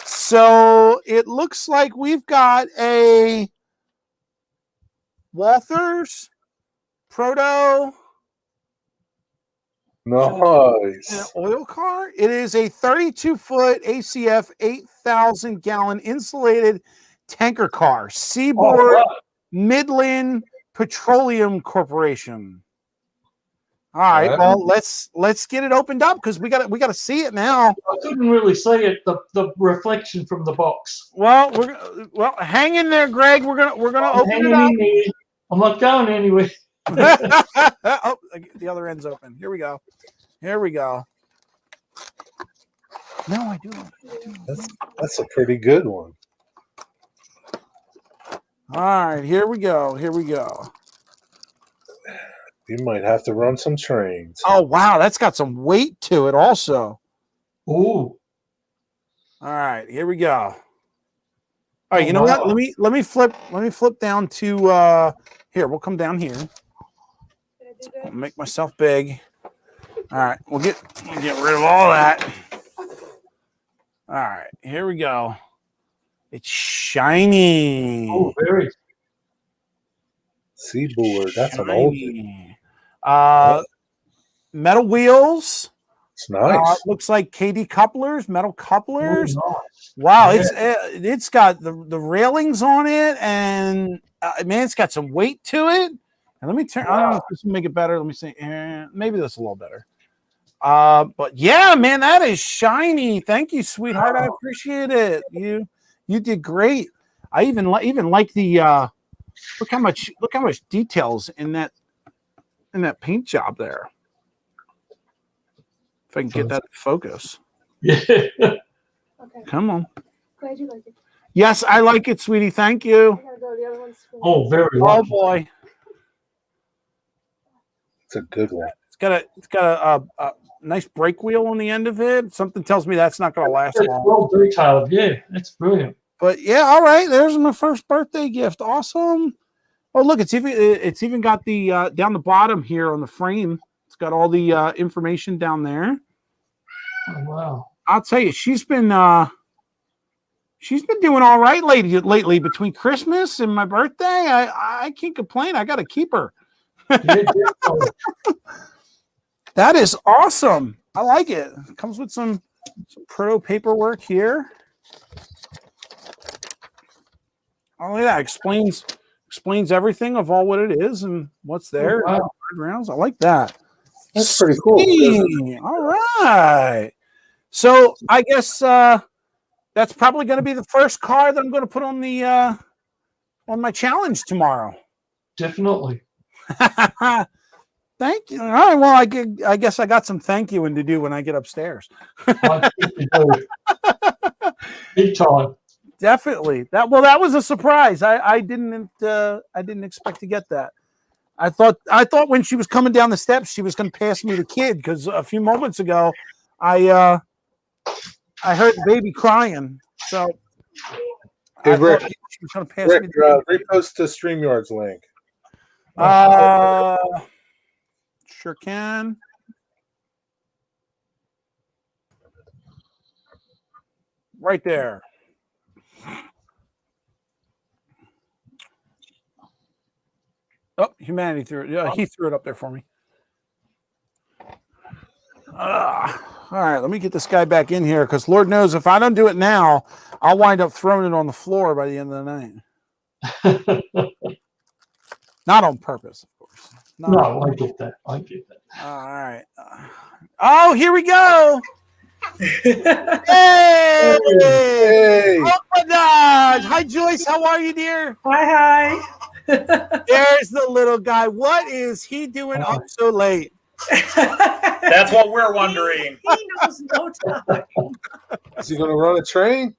So it looks like we've got a Walthers Proto Nice. oil car. It is a 32-foot ACF 8,000-gallon insulated tanker car. Seaboard Midland Petroleum Corporation. All right, well, let's get it opened up because we got to see it now. I couldn't really see it, the reflection from the box. Well, hang in there, Greg. We're gonna open it up. I'm not going anywhere. Oh, the other end's open. Here we go. No, I do. That's a pretty good one. All right, here we go. You might have to run some trains. Oh wow, that's got some weight to it also. Ooh. All right, here we go. All right, you know what? Let me flip down to here. We'll come down here. I'll make myself big. All right, we'll get rid of all that. All right, here we go. It's shiny. Oh, very. Seaboard. That's an old thing. Metal wheels. It's nice. Looks like KD couplers, metal couplers. Oh, nice. Wow, Yeah. it's got the railings on it, and man, it's got some weight to it. And let me turn. I don't know if this will make it better. Let me see. Maybe that's a little better. But yeah, man, that is shiny. Thank you, sweetheart. I appreciate it. You did great. I even like the look how much details in that paint job there. If I can get that in focus. Yeah. Okay. Come on. Glad you like it. Yes, I like it, sweetie. Thank you. I gotta go. The other one's Oh, very Oh lucky. boy. It's a good one. It's got a nice brake wheel on the end of it. Something tells me that's not going to last It's long. well detailed. Yeah, that's brilliant. But yeah, all right. There's my first birthday gift. Awesome. Oh, look, it's even got the down the bottom here on the frame. It's got all the information down there. Oh, wow. I'll tell you, she's been doing all right lately between Christmas and my birthday. I can't complain. I got to keep her. Yeah, definitely. That is awesome. I like it. It comes with some proto paperwork here. Oh, yeah, explains everything of all what it is and what's there. Oh, wow. Rounds. I like that. That's pretty cool. Sweet. All right. So I guess that's probably going to be the first car that I'm going to put on the on my challenge tomorrow. Definitely. Thank you. All right. Well, I guess I got some thank you to do when I get upstairs. I think you do. Big time. Definitely. That was a surprise. I didn't expect to get that. I thought when she was coming down the steps, she was going to pass me the kid because a few moments ago, I heard the baby crying. So Hey, I Rick, thought she was going to pass me. Repost the StreamYard's link. Sure can. Right there. Oh, humanity threw it. Yeah, he threw it up there for me. All right, let me get this guy back in here because Lord knows if I don't do it now, I'll wind up throwing it on the floor by the end of the night. Not on purpose, of course. No, I get that. I get that. All right. Oh, here we go. Hey! Hey! Oh my gosh! Hi, Joyce. How are you, dear? Hi. There's the little guy. What is he doing up so late? That's what we're wondering. He knows no time. Is he going to run a train?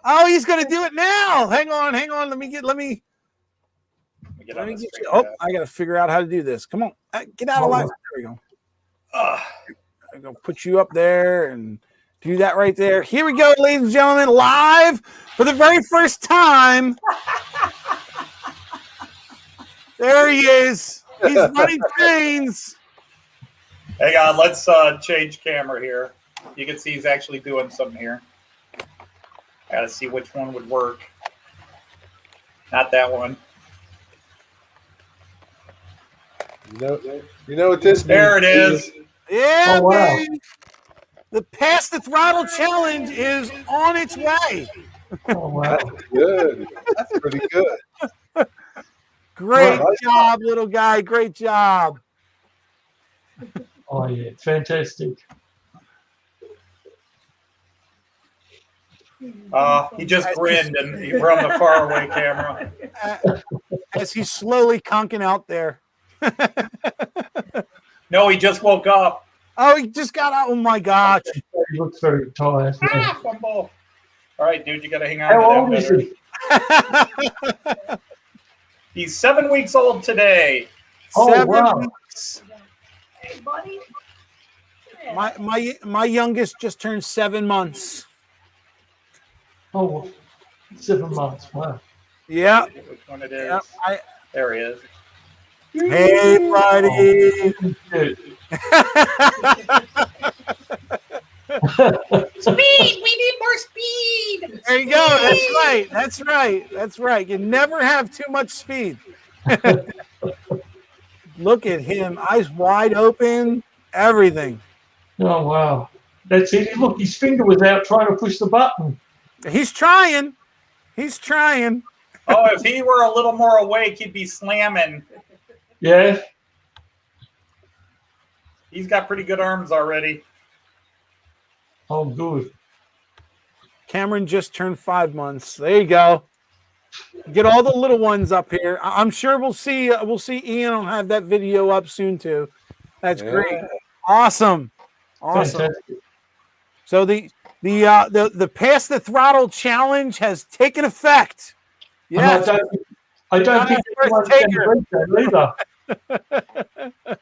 Oh, he's going to do it now. Hang on. Let me get you. Oh, I got to figure out how to do this. Come on. Get out of line. There we go. I'm going to put you up there and do that right there. Here we go, ladies and gentlemen, live for the very first time. There he is. He's running trains. Hang on, let's change camera here. You can see he's actually doing something here. Got to see which one would work. Not that one. You know what this means? There it is. Yeah, Oh, wow. baby. The Pass the Throttle Challenge is on its way. Oh, wow. That's good. That's pretty good. Great job, little guy. Great job. Oh, yeah. Fantastic. He just grinned and he were on the faraway camera. As he's slowly conking out there. No, he just woke up. Oh, he just got out. Oh, my gosh. He looks very tired. Yeah. Fumble. All right, dude, you got to hang on How old to is that he? better. He's 7 weeks old today. Oh, 7 wow. weeks. Hey, buddy. My youngest just turned 7 months. Oh, 7 months. Wow. Yeah. Which one it is? Yeah, There he is. Hey, buddy. Speed! We need more speed! There you go. That's right. That's right. That's right. You never have too much speed. Look at him. Eyes wide open. Everything. Oh, wow. That's it. Look, his finger was out trying to push the button. He's trying. He's trying. Oh, if he were a little more awake, he'd be slamming. Yeah. He's got pretty good arms already. Oh, good. Cameron just turned 5 months. There you go. Get all the little ones up here. I'm sure we'll see Ian will have that video up soon too. That's great. Awesome. Fantastic. So the Pass the Throttle Challenge has taken effect. Yeah. Yeah. I don't think Not anyone's first going to beat that either.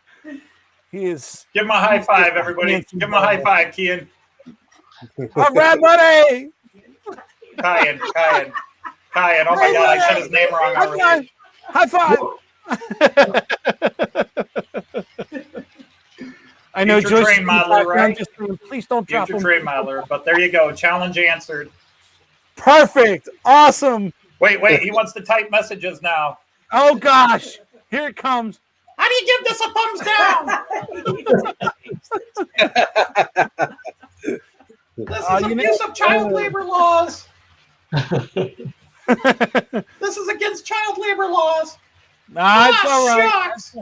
He is. Give him a high five, everybody. Handsome Give him a high devil. five, Kian. All right, buddy. Kyan. Oh my God, I said his name wrong already. High five. I know Future Joyce. train modeler, right? Please don't drop Future him. trade modeler. But there you go. Challenge answered. Perfect. Awesome. Wait. He wants to type messages now. Oh gosh. Here it comes. How do you give this a thumbs down? This is abuse of child labor laws. This is against child labor laws. Nah, it's all right. Shucks.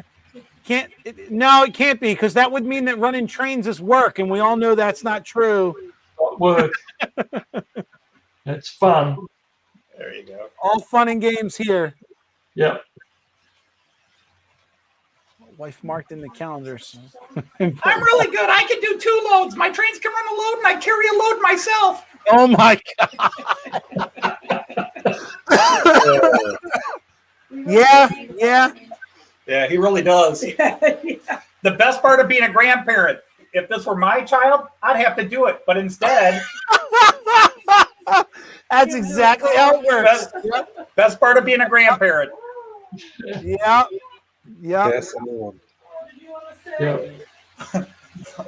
No, it can't be, because that would mean that running trains is work, and we all know that's not true. Not work. It's fun. There you go. All fun and games here. Yep. Wife marked in the calendars. I'm really good. I can do 2 loads. My trains can run a load, and I carry a load myself. Oh my God. Yeah. Yeah, he really does. The best part of being a grandparent, if this were my child, I'd have to do it. But instead, that's exactly how it works. Best part of being a grandparent. Yeah. Yes, anyone. Yeah.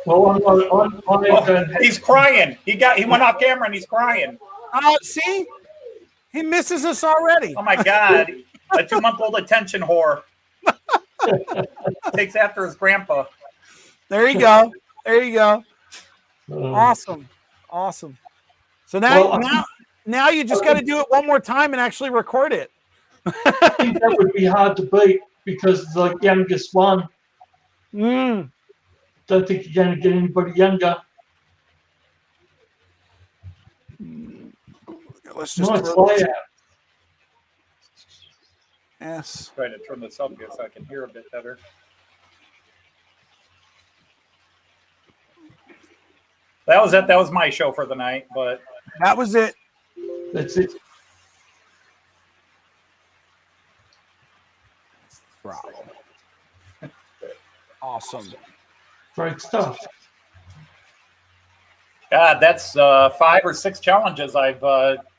Well, He's crying. He went off camera and he's crying. Oh, see? He misses us already. Oh my God. A 2-month-old attention whore. Takes after his grandpa. There you go. Uh, Awesome. So now you just got to do it one more time and actually record it. I think that would be hard to beat because the youngest one. Don't think you're going to get anybody younger. Let's just Nice layout. Yes. Trying to turn this up here so I can hear a bit better. That was it. That was my show for the night, but That was it. That's it. Bravo. Awesome. Great stuff. God, that's 5 or 6 challenges I've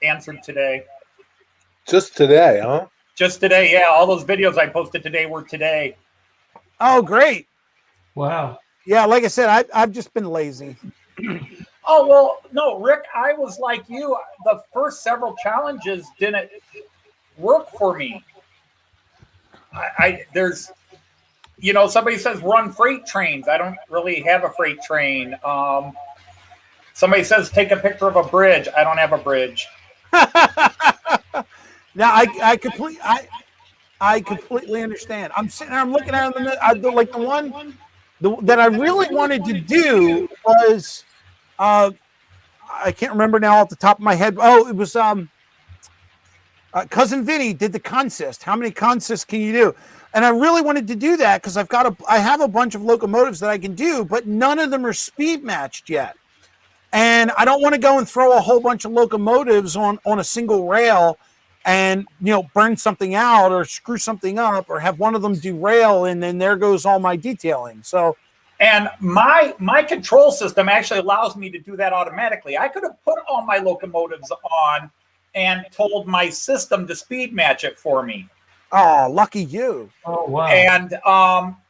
answered today. Just today, huh? Just today, yeah. All those videos I posted today were today. Oh, great. Wow. Yeah, like I said, I've just been lazy. Oh, well, no, Rick, I was like you. The first several challenges didn't work for me. There's, somebody says run freight trains. I don't really have a freight train. Somebody says take a picture of a bridge. I don't have a bridge. Now I completely understand. I'm sitting there, I'm looking at them, like the one that I really wanted to do was I can't remember now off the top of my head. Oh, it was Cousin Vinny did the consist. How many consists can you do? And I really wanted to do that because I have a bunch of locomotives that I can do, but none of them are speed matched yet. And I don't want to go and throw a whole bunch of locomotives on a single rail and burn something out or screw something up or have one of them derail, and then there goes all my detailing. So, and my control system actually allows me to do that automatically. I could have put all my locomotives on and told my system to speed match it for me. Oh, lucky you. Oh, wow. And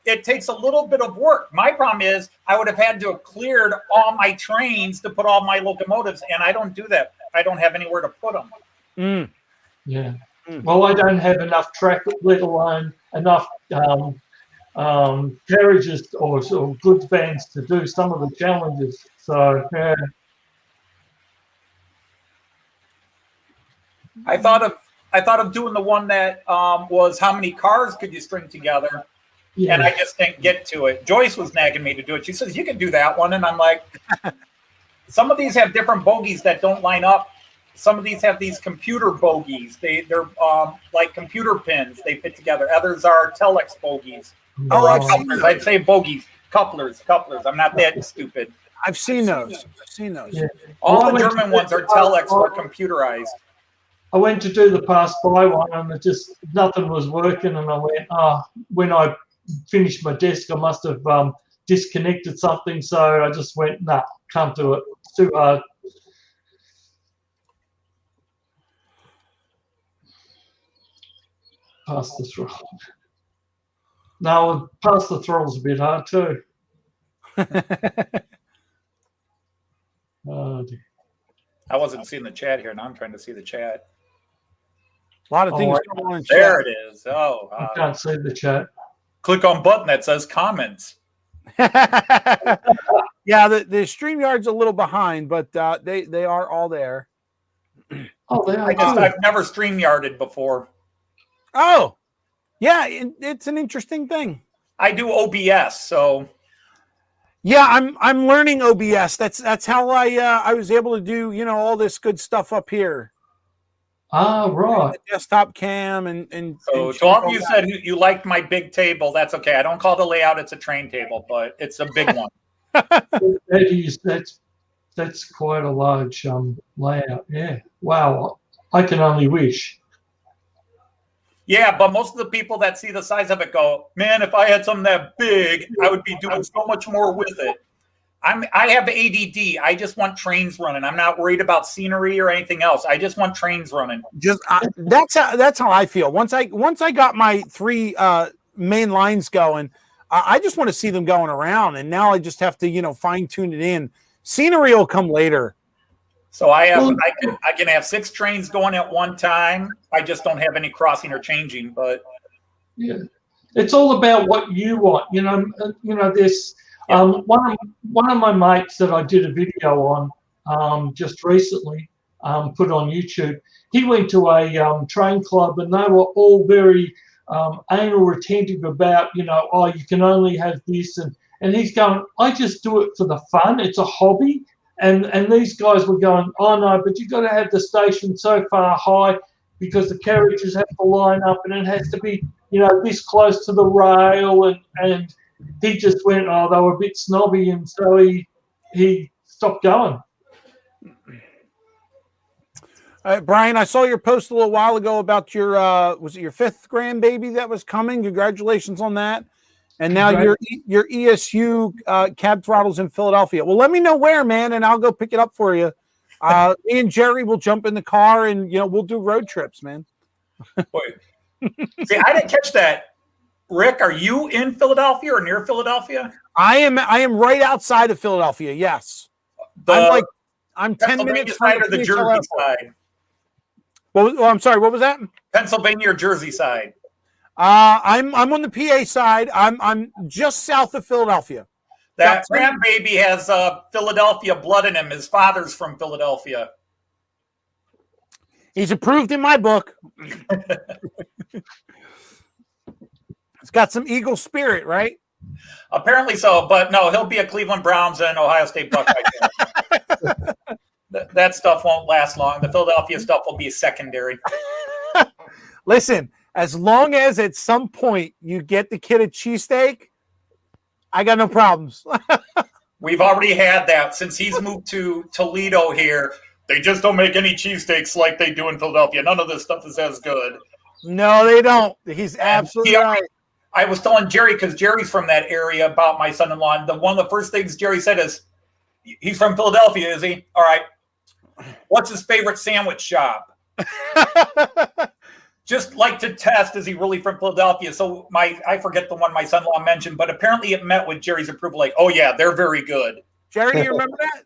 it takes a little bit of work. My problem is I would have had to have cleared all my trains to put all my locomotives, and I don't do that. I don't have anywhere to put them. Yeah. Well, I don't have enough track, let alone enough carriages or goods vans to do some of the challenges. So, yeah. I thought of doing the one that was how many cars could you string together, and I just didn't get to it. Joyce was nagging me to do it. She says, you can do that one. And I'm like, some of these have different bogies that don't line up. Some of these have these computer bogies. They're like computer pins. They fit together. Others are telex bogies. Oh, couplers. I'd say bogies. Couplers. I'm not that stupid. I've seen those. Yeah. All the German ones are telex or computerized. I went to do the pass by one and nothing was working, and I went, when I finished my desk, I must have disconnected something, so I just went, nah, can't do it. It's too hard. Pass the throttle. No, pass the throttle's a bit hard too. Oh, dear. I wasn't seeing the chat here. Now I'm trying to see the chat. A lot of Oh, things I- going on in There chat. it is. Oh, I can't see the chat. click on button that says comments. Yeah, the StreamYard's a little behind, but they are all there. Oh, they are. I've never StreamYarded before. Oh, yeah, it's an interesting thing. I do OBS, so Yeah, I'm learning OBS. That's how I was able to do all this good stuff up here. Ah, right. The desktop cam and so to all of you said you liked my big table, that's okay. I don't call the layout; it's a train table, but it's a big one. That is, that's quite a large layout. Yeah. Wow. I can only wish. Yeah, but most of the people that see the size of it go, man, if I had something that big, I would be doing so much more with it. I have ADD. I just want trains running. I'm not worried about scenery or anything else. I just want trains running. Just that's how I feel. Once I got my 3 main lines going, I just want to see them going around. And now I just have to fine tune it in. Scenery will come later. So I can have 6 trains going at one time. I just don't have any crossing or changing. But yeah, it's all about what you want. This one of my mates that I did a video on just recently, put on YouTube. He went to a train club, and they were all very anal retentive about you can only have this, and he's going, I just do it for the fun. It's a hobby. And these guys were going, oh no, but you've got to have the station so far high because the carriages have to line up and it has to be, this close to the rail. And he just went, oh, they were a bit snobby, and so he stopped going. Brian, I saw your post a little while ago about your was it your 5th grandbaby that was coming? Congratulations on that. And now your ESU cab throttle's in Philadelphia. Well, let me know where, man, and I'll go pick it up for you. Me and Jerry will jump in the car, and we'll do road trips, man. See, I didn't catch that. Rick, are you in Philadelphia or near Philadelphia? I am right outside of Philadelphia. Yes, I'm 10 minutes from side or the Jersey side. Well, I'm sorry. What was that? Pennsylvania or Jersey side? I'm on the PA side. I'm just south of Philadelphia. That grandbaby has Philadelphia blood in him. His father's from Philadelphia. He's approved in my book. It's got some Eagle spirit, right? Apparently so, but no, he'll be a Cleveland Browns and Ohio State Buckeye. That stuff won't last long. The Philadelphia stuff will be secondary. Listen, as long as at some point you get the kid a cheesesteak, I got no problems. We've already had that since he's moved to Toledo here. They just don't make any cheesesteaks like they do in Philadelphia. None of this stuff is as good. No, they don't. He's absolutely right. I was telling Jerry, because Jerry's from that area, about my son-in-law. And one of the first things Jerry said is, he's from Philadelphia, is he? All right. What's his favorite sandwich shop? Just like to test, is he really from Philadelphia? So I forget the one my son-in-law mentioned, but apparently it met with Jerry's approval. Like, oh yeah, they're very good. Jerry, do you remember that?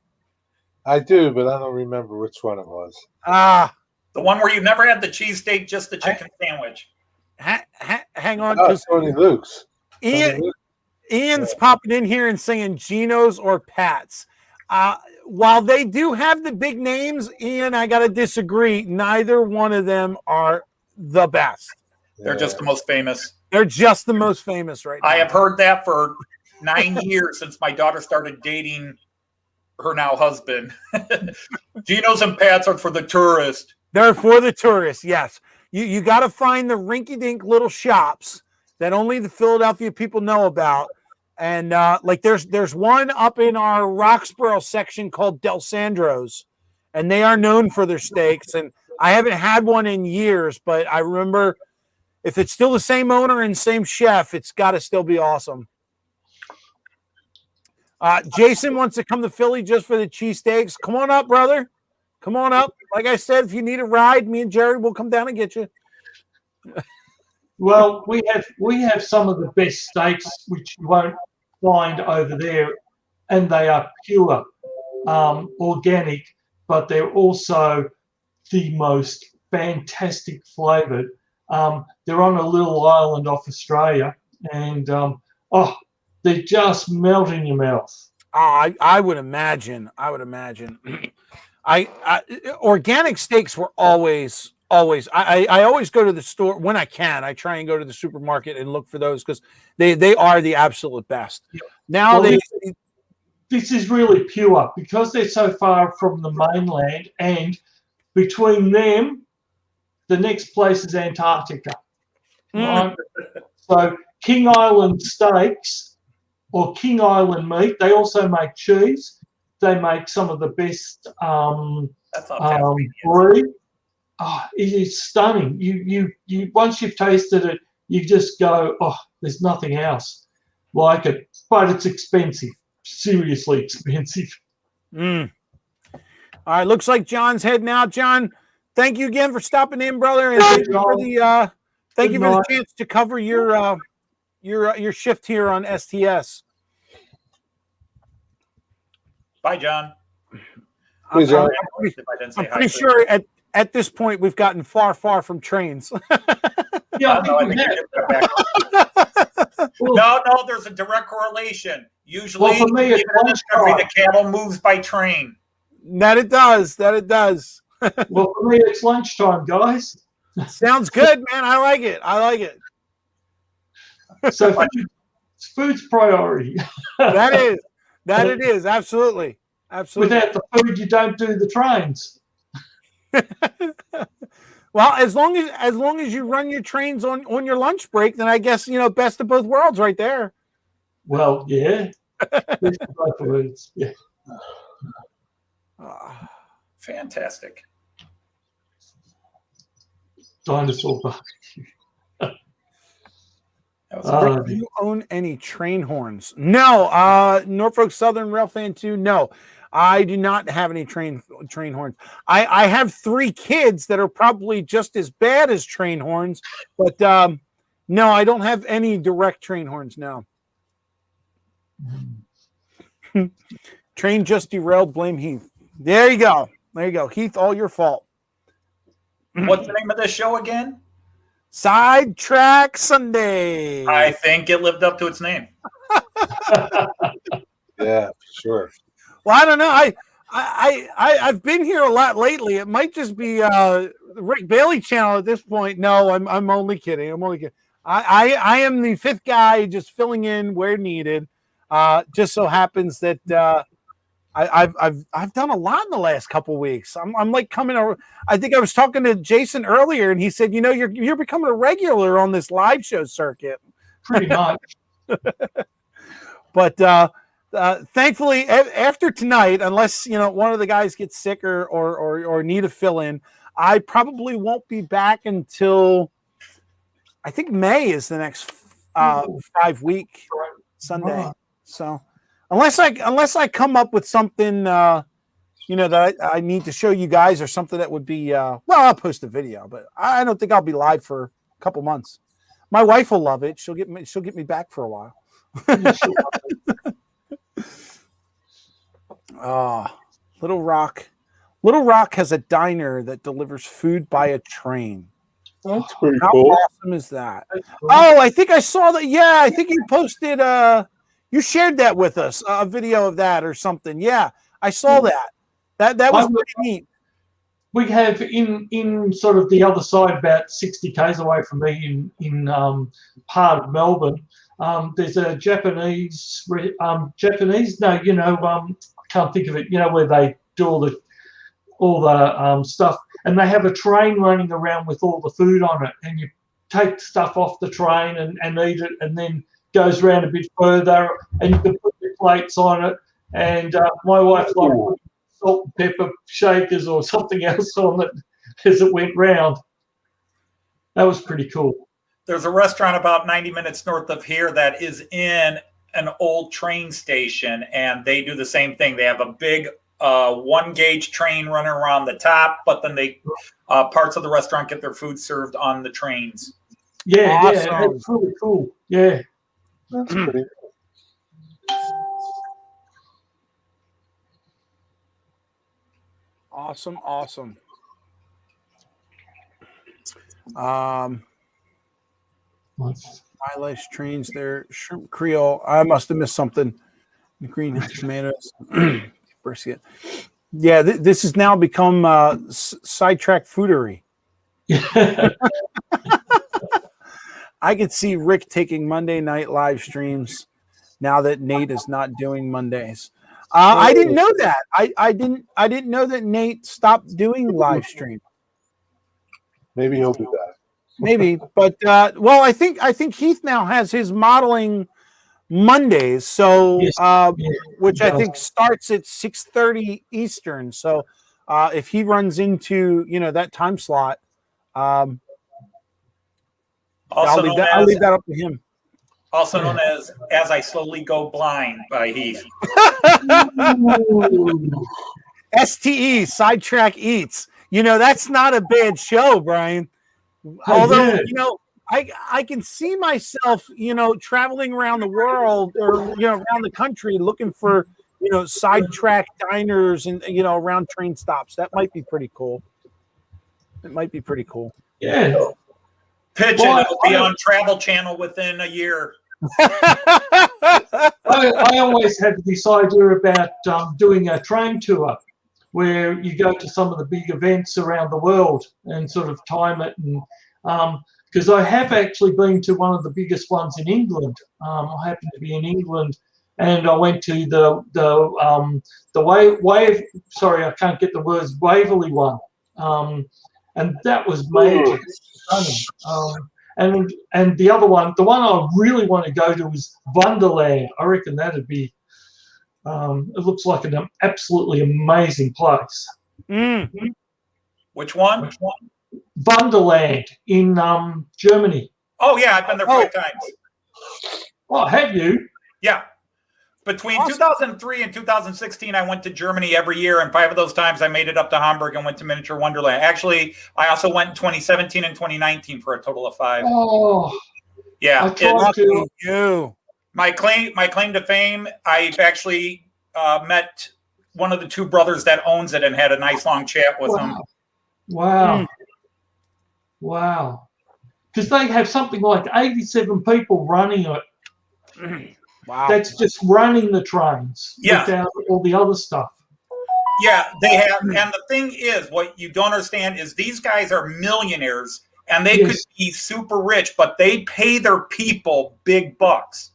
I do, but I don't remember which one it was. The one where you never had the cheesesteak, just the chicken sandwich. Hang on. Oh, Tony Luke's. Ian's popping in here and saying Geno's or Pat's. While they do have the big names, Ian, I got to disagree. Neither one of them are the best. They're just the most famous. They're just the most famous right now. I have heard that for 9 years since my daughter started dating her now husband. Geno's and Pat's are for the tourist. They're for the tourists, yes. You got to find the rinky-dink little shops that only the Philadelphia people know about. And there's one up in our Roxborough section called Del Sandro's, and they are known for their steaks. And I haven't had one in years, but I remember if it's still the same owner and same chef, it's got to still be awesome. Jason wants to come to Philly just for the cheesesteaks. Come on up, brother. Come on up. Like I said, if you need a ride, me and Jerry will come down and get you. Well, we have some of the best steaks which you won't find over there, and they are pure organic, but they're also the most fantastic flavored. They're on a little island off Australia, and they just melt in your mouth. I would imagine. Organic steaks were always. I always go to the store when I can. I try and go to the supermarket and look for those because they are the absolute best. Yeah. Now well, this is really pure because they're so far from the mainland, and between them, the next place is Antarctica. Right? So King Island steaks or King Island meat. They also make cheese. They make some of the best brie. Oh, it is stunning. You once you've tasted it, you just go, oh, there's nothing else like it. But it's expensive, seriously expensive. All right, looks like John's heading out. John, thank you again for stopping in, brother, and thank you for the chance to cover your shift here on STS. Bye, John. Hey, John. I'm pretty sure at this point we've gotten far from trains. Yeah, no, there's a direct correlation. Usually, for me, it's the cattle moves by train. That it does. Well, for me, it's lunchtime, guys. Sounds good, man. I like it. So food's priority. That it is. Absolutely. Without the food, you don't do the trains. Well, as long as you run your trains on your lunch break, then I guess best of both worlds, right there. Well, yeah. Both worlds. Yeah. Fantastic. Dinosaur barbecue. Do you own any train horns? No. Norfolk Southern Rail fan too. No. I do not have any train horns. I have 3 kids that are probably just as bad as train horns, but no, I don't have any direct train horns now. Train just derailed, blame Heath. There you go. Heath, all your fault. What's the name of this show again? Sidetrack Sunday. I think it lived up to its name. Yeah, sure. Well, I don't know. I've been here a lot lately. It might just be the Rick Bailey channel at this point. No, I'm only kidding. I am the 5th guy just filling in where needed. Just so happens that I've done a lot in the last couple weeks. I'm like coming over. I think I was talking to Jason earlier, and he said, you're becoming a regular on this live show circuit. Pretty much. But thankfully, after tonight, unless one of the guys gets sick or need a fill in, I probably won't be back until I think May is the next 5-week Sunday. So unless I come up with something that I need to show you guys or something that would be I'll post a video, but I don't think I'll be live for a couple months. My wife will love it. She'll get me back for a while. Little Rock has a diner that delivers food by a train. That's pretty How cool. awesome is that? Oh, I think I saw that. Yeah, I think you posted you shared that with us, a video of that or something. Yeah, I saw that. That was pretty neat. We have in sort of the other side, about 60 k's away from me, in part of Melbourne. There's a Japanese. I can't think of it. Where they do all the stuff, and they have a train running around with all the food on it, and you take stuff off the train and eat it, and then goes around a bit further, and you can put your plates on it. And my wife liked salt and pepper shakers or something else on it as it went round. That was pretty cool. There's a restaurant about 90 minutes north of here that is in an old train station, and they do the same thing. They have a big 1-gauge train running around the top, but then they parts of the restaurant get their food served on the trains. Yeah, Awesome. yeah, that's really cool. Yeah. That's pretty. Awesome. Eyelash trains there. Shrimp Creole. I must have missed something. The greenhouse tomatoes. Brisket. Yeah, this has now become sidetrack foodery. I could see Rick taking Monday night live streams now that Nate is not doing Mondays. I didn't know that. I didn't know that Nate stopped doing live stream. Maybe he'll do that. Maybe, but well, I think Heath now has his modeling Mondays, so which I think starts at 6:30 Eastern. So if he runs into that time slot, I'll leave that up to him. Also known as I Slowly Go Blind by Heath. STE, Sidetrack Eats. That's not a bad show, Brian. Although, I can see myself, traveling around the world or, around the country looking for, sidetrack diners and, around train stops. That might be pretty cool. Yeah. Pitch it. It'll be on Travel Channel within a year. I always had this idea about doing a train tour where you go to some of the big events around the world and sort of time it. And because I have actually been to one of the biggest ones in England. I happened to be in England, and I went to the sorry, I can't get the words, Waverley one, and that was major. And the other one, the one I really want to go to is Wonderland. I reckon that'd be. It looks like an absolutely amazing place. Which one? Wonderland in Germany. Oh yeah, I've been there 5 times. Oh, have you? Yeah. Between 2003 and 2016, I went to Germany every year, and 5 of those times I made it up to Hamburg and went to Miniature Wonderland. Actually, I also went in 2017 and 2019 for a total of 5. Oh, yeah. I tried to. My claim to fame, I've actually met one of the 2 brothers that owns it and had a nice long chat with them. Wow. Wow. Because they have something like 87 people running it. Wow. That's just running the trains without all the other stuff. Yeah, they have. And the thing is, what you don't understand is these guys are millionaires and they could be super rich, but they pay their people big bucks.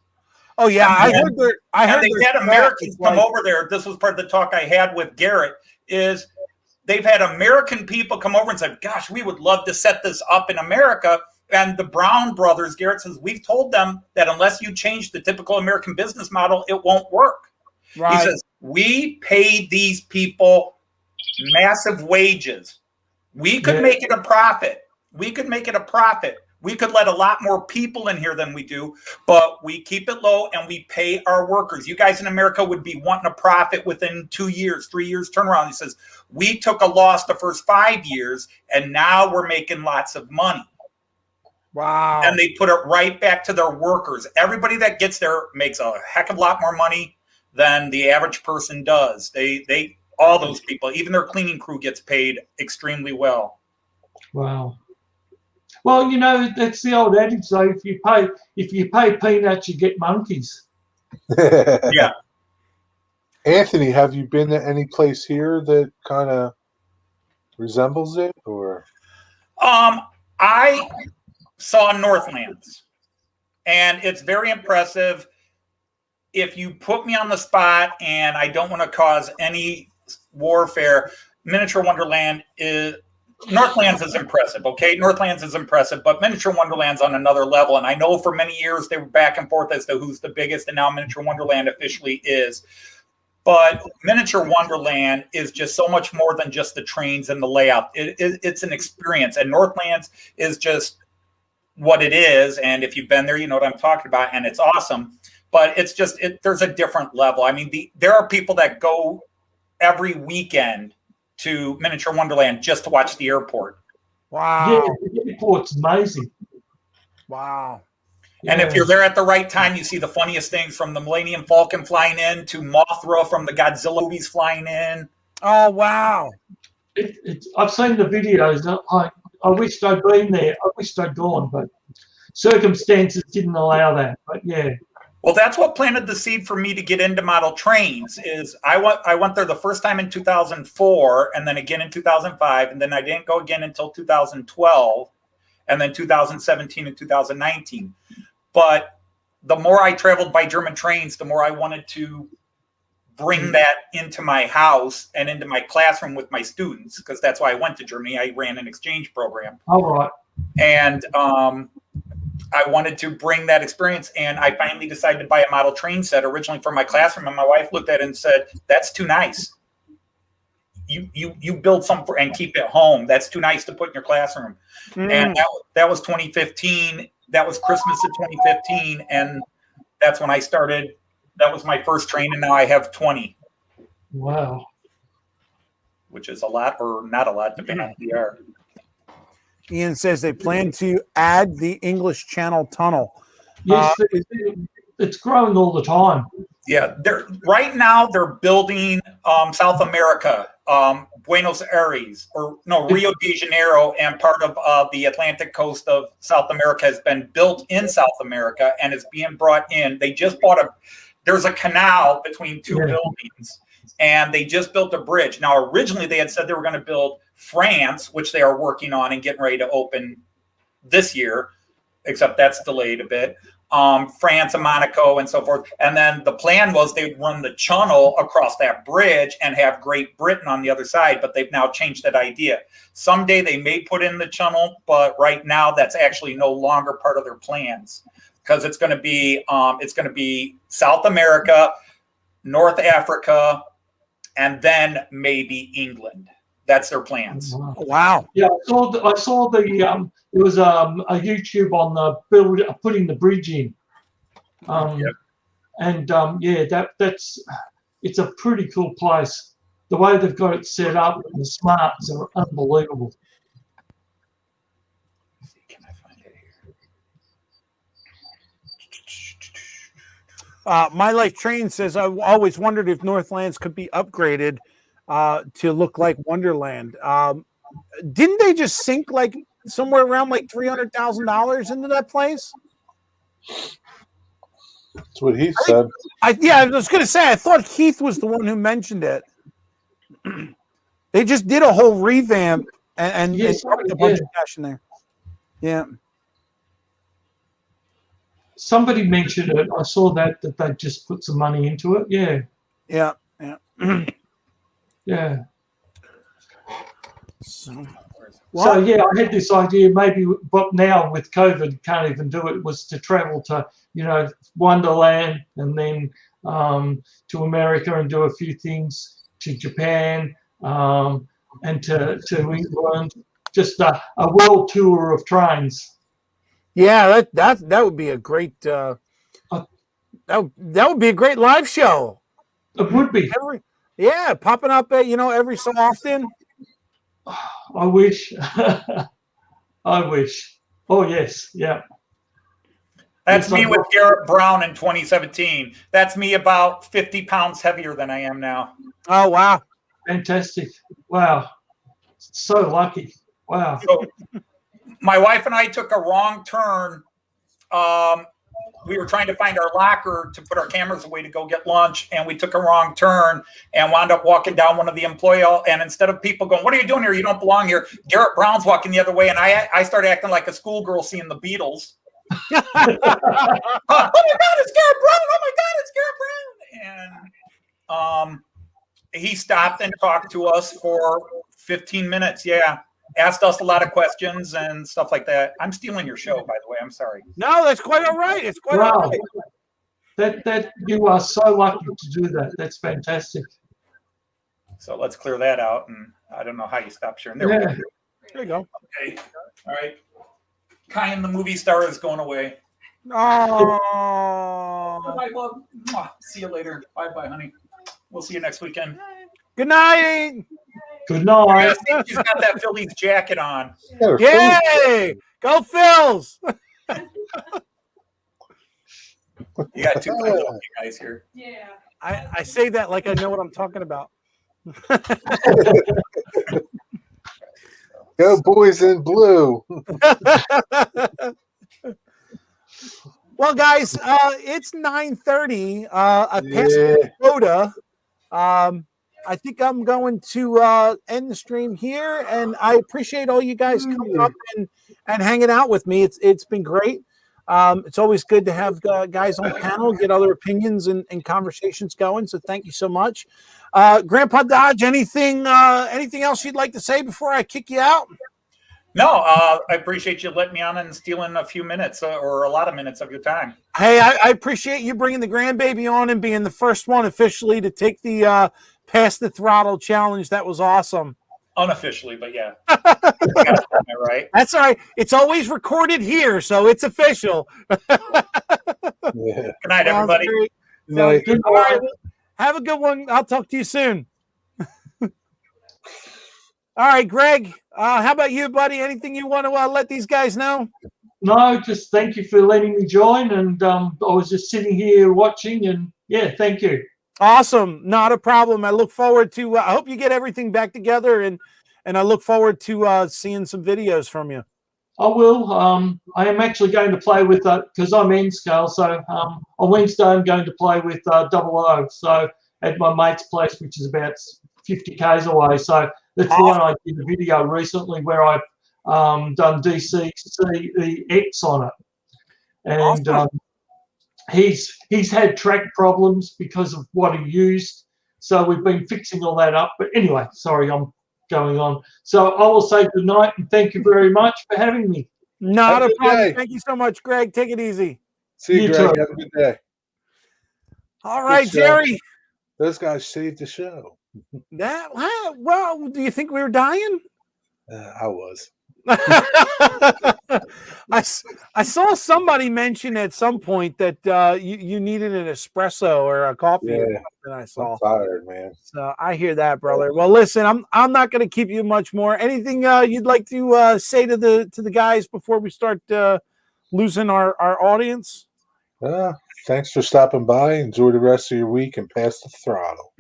Oh yeah, I heard they had Americans come over there. This was part of the talk I had with Garrett. Is they've had American people come over and said, "Gosh, we would love to set this up in America." And the Brown brothers, Garrett says, we've told them that unless you change the typical American business model, it won't work. Right. He says, we pay these people massive wages. We could make it a profit. We could let a lot more people in here than we do, but we keep it low and we pay our workers. You guys in America would be wanting a profit within 2 years, 3 years turnaround. He says, we took a loss the first 5 years and now we're making lots of money. Wow. And they put it right back to their workers. Everybody that gets there makes a heck of a lot more money than the average person does. They all those people, even their cleaning crew gets paid extremely well. Wow. Well, that's the old adage though, if you pay peanuts, you get monkeys. Yeah. Anthony, have you been to any place here that kind of resembles it, or? I saw Northlands, and it's very impressive. If you put me on the spot, and I don't want to cause any warfare, Miniature Wonderland is Northlands is impressive. Okay, Northlands is impressive, but Miniature Wonderland's on another level. And I know for many years they were back and forth as to who's the biggest, and now Miniature Wonderland officially is. But Miniature Wonderland is just so much more than just the trains and the layout. It's an experience, and Northlands is just what it is. And if you've been there, you know what I'm talking about, and it's awesome. but it's just there's a different level. I mean, there are people that go every weekend to Miniature Wonderland just to watch the airport. Wow. Yeah, the airport's amazing. Wow. And if you're there at the right time, you see the funniest things, from the Millennium Falcon flying in to Mothra from the Godzilla movies flying in. Oh, wow. I've seen the videos. I wished I'd been there. I wished I'd gone, but circumstances didn't allow that. But yeah. Well, that's what planted the seed for me to get into model trains. Is I went there the first time in 2004, and then again in 2005, and then I didn't go again until 2012, and then 2017 and 2019. But the more I traveled by German trains, the more I wanted to bring that into my house and into my classroom with my students, because that's why I went to Germany. I ran an exchange program. All right. And I wanted to bring that experience, and I finally decided to buy a model train set originally for my classroom. And my wife looked at it and said, "That's too nice. You build something and keep it home. That's too nice to put in your classroom." And that was 2015. That was Christmas of 2015, and that's when I started. That was my first train, and now I have 20. Wow. Which is a lot or not a lot, depending on who you are. Ian says they plan to add the English Channel Tunnel. Yes, it's growing all the time. Yeah, right now they're building South America, Buenos Aires, Rio de Janeiro, and part of the Atlantic coast of South America has been built in South America and is being brought in. They just there's a canal between two buildings, and they just built a bridge. Now, originally they had said they were going to build France, which they are working on and getting ready to open this year, except that's delayed a bit. France and Monaco and so forth. And then the plan was they'd run the channel across that bridge and have Great Britain on the other side, but they've now changed that idea. Someday they may put in the channel, but right now that's actually no longer part of their plans, because it's going to be South America, North Africa, and then maybe England. That's their plans. Wow. Yeah, I saw the there was a YouTube on the putting the bridge in. And that's it's a pretty cool place. The way they've got it set up, and the smarts are unbelievable. Can I find it here? My Life Train says, I always wondered if Northlands could be upgraded to look like Wonderland. Didn't they just sink like somewhere around like $300,000 into that place? That's what he said. I was going to say, I thought Keith was the one who mentioned it. They just did a whole revamp and dumped a bunch of cash in there. Yeah. Somebody mentioned it. I saw that they just put some money into it. Yeah. Yeah. Yeah. Yeah. So yeah, I had this idea, maybe, but now with COVID, can't even do it, was to travel to, Wonderland, and then to America and do a few things, to Japan, and to England, just a world tour of trains. Yeah, that would be a great that would be a great live show. It would be. Popping up every so often. I wish. I wish. Oh yes, yeah. That's me with Garrett Brown in 2017. That's me about 50 pounds heavier than I am now. Oh wow. Fantastic. Wow. So lucky. Wow. So, my wife and I took a wrong turn. We were trying to find our locker to put our cameras away to go get lunch, and we took a wrong turn and wound up walking down one of the employee. And instead of people going, "What are you doing here? You don't belong here," Garrett Brown's walking the other way, and I started acting like a schoolgirl seeing the Beatles. Oh my God, it's Garrett Brown! Oh my God, it's Garrett Brown! And he stopped and talked to us for 15 minutes. Yeah. Asked us a lot of questions and stuff like that. I'm stealing your show, by the way. I'm sorry. No, that's quite all right. It's quite all right. That you are so lucky to do that. That's fantastic. So let's clear that out. And I don't know how you stop sharing. There we go. There you go. Okay. All right. Kai and the movie star is going away. Oh. Bye, love. Mwah. See you later. Bye, bye, honey. We'll see you next weekend. Good night. Good night. Yeah, she's got that Phillies jacket on. Yay! Go Phils! You got two funny looking guys here. Yeah. I say that like I know what I'm talking about. Go boys in blue. Well, guys, it's 9:30. I passed Yeah. the quota. I think I'm going to end the stream here, and I appreciate all you guys coming up and hanging out with me. It's been great. It's always good to have guys on panel, get other opinions and conversations going. So thank you so much. Grandpa Dodge, anything else you'd like to say before I kick you out? No, I appreciate you letting me on and stealing a few minutes or a lot of minutes of your time. Hey, I appreciate you bringing the grandbaby on and being the first one officially to take the Pass the Throttle challenge. That was awesome. Unofficially, but yeah. Right. That's all right. It's always recorded here, so it's official. Yeah. Good night, everybody. Night. All right. Have a good one. I'll talk to you soon. All right, Greg. How about you, buddy? Anything you want to let these guys know? No, just thank you for letting me join. And I was just sitting here watching, and yeah, thank you. Awesome. Not a problem. I look forward to, I hope you get everything back together, and I look forward to seeing some videos from you. I will. I am actually going to play with because I'm N scale. So on Wednesday, I'm going to play with 00. So at my mate's place, which is about 50 k's away. So that's the one I did a video recently where I've done DCCEX on it. And Awesome. he's had track problems because of what he used. So we've been fixing all that up. But anyway, sorry, I'm going on. So I will say good night and thank you very much for having me. Not Have a a good problem. day. Thank you so much, Greg. Take it easy. See you, You Greg. too. Have a good day. All right, show. Jerry. Those guys saved the show. Well, do you think we were dying? I was. I saw somebody mention at some point that you needed an espresso or a coffee. Yeah. Or something I saw. I'm tired, man. So I hear that, brother. Well, listen, I'm not going to keep you much more. Anything you'd like to say to the guys before we start losing our audience? Thanks for stopping by. Enjoy the rest of your week and pass the throttle.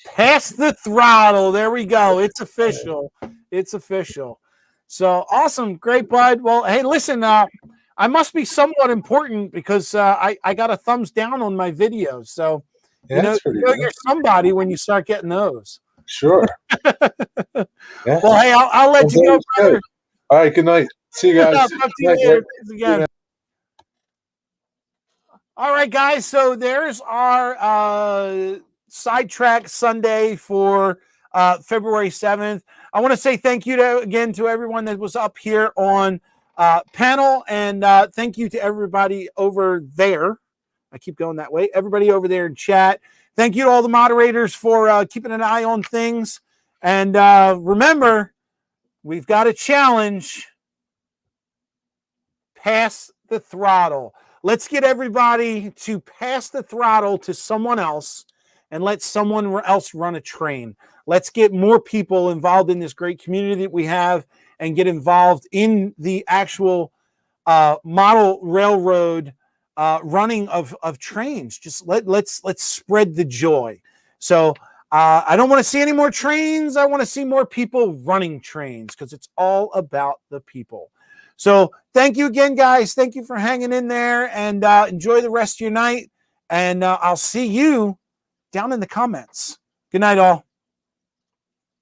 Pass the throttle. There we go. It's official. It's official. So awesome. Great, bud. Well, hey, listen, I must be somewhat important because I got a thumbs down on my videos. So, Yeah, you're somebody when you start getting those. Sure. Yeah. Well, hey, I'll let you go, brother. All right. Good night. See you guys. Talk to you later. Thanks again. All right, guys. So there's our Sidetrack Sunday for February 7th. I want to say thank you again to everyone that was up here on panel, and thank you to everybody over there. I keep going that way. Everybody over there in chat. Thank you to all the moderators for keeping an eye on things. And remember, we've got a challenge. Pass the throttle. Let's get everybody to pass the throttle to someone else and let someone else run a train. Let's get more people involved in this great community that we have and get involved in the actual model railroad running of trains. Just let's spread the joy. So I don't want to see any more trains. I want to see more people running trains because it's all about the people. So thank you again, guys. Thank you for hanging in there, and enjoy the rest of your night. And I'll see you down in the comments. Good night, all.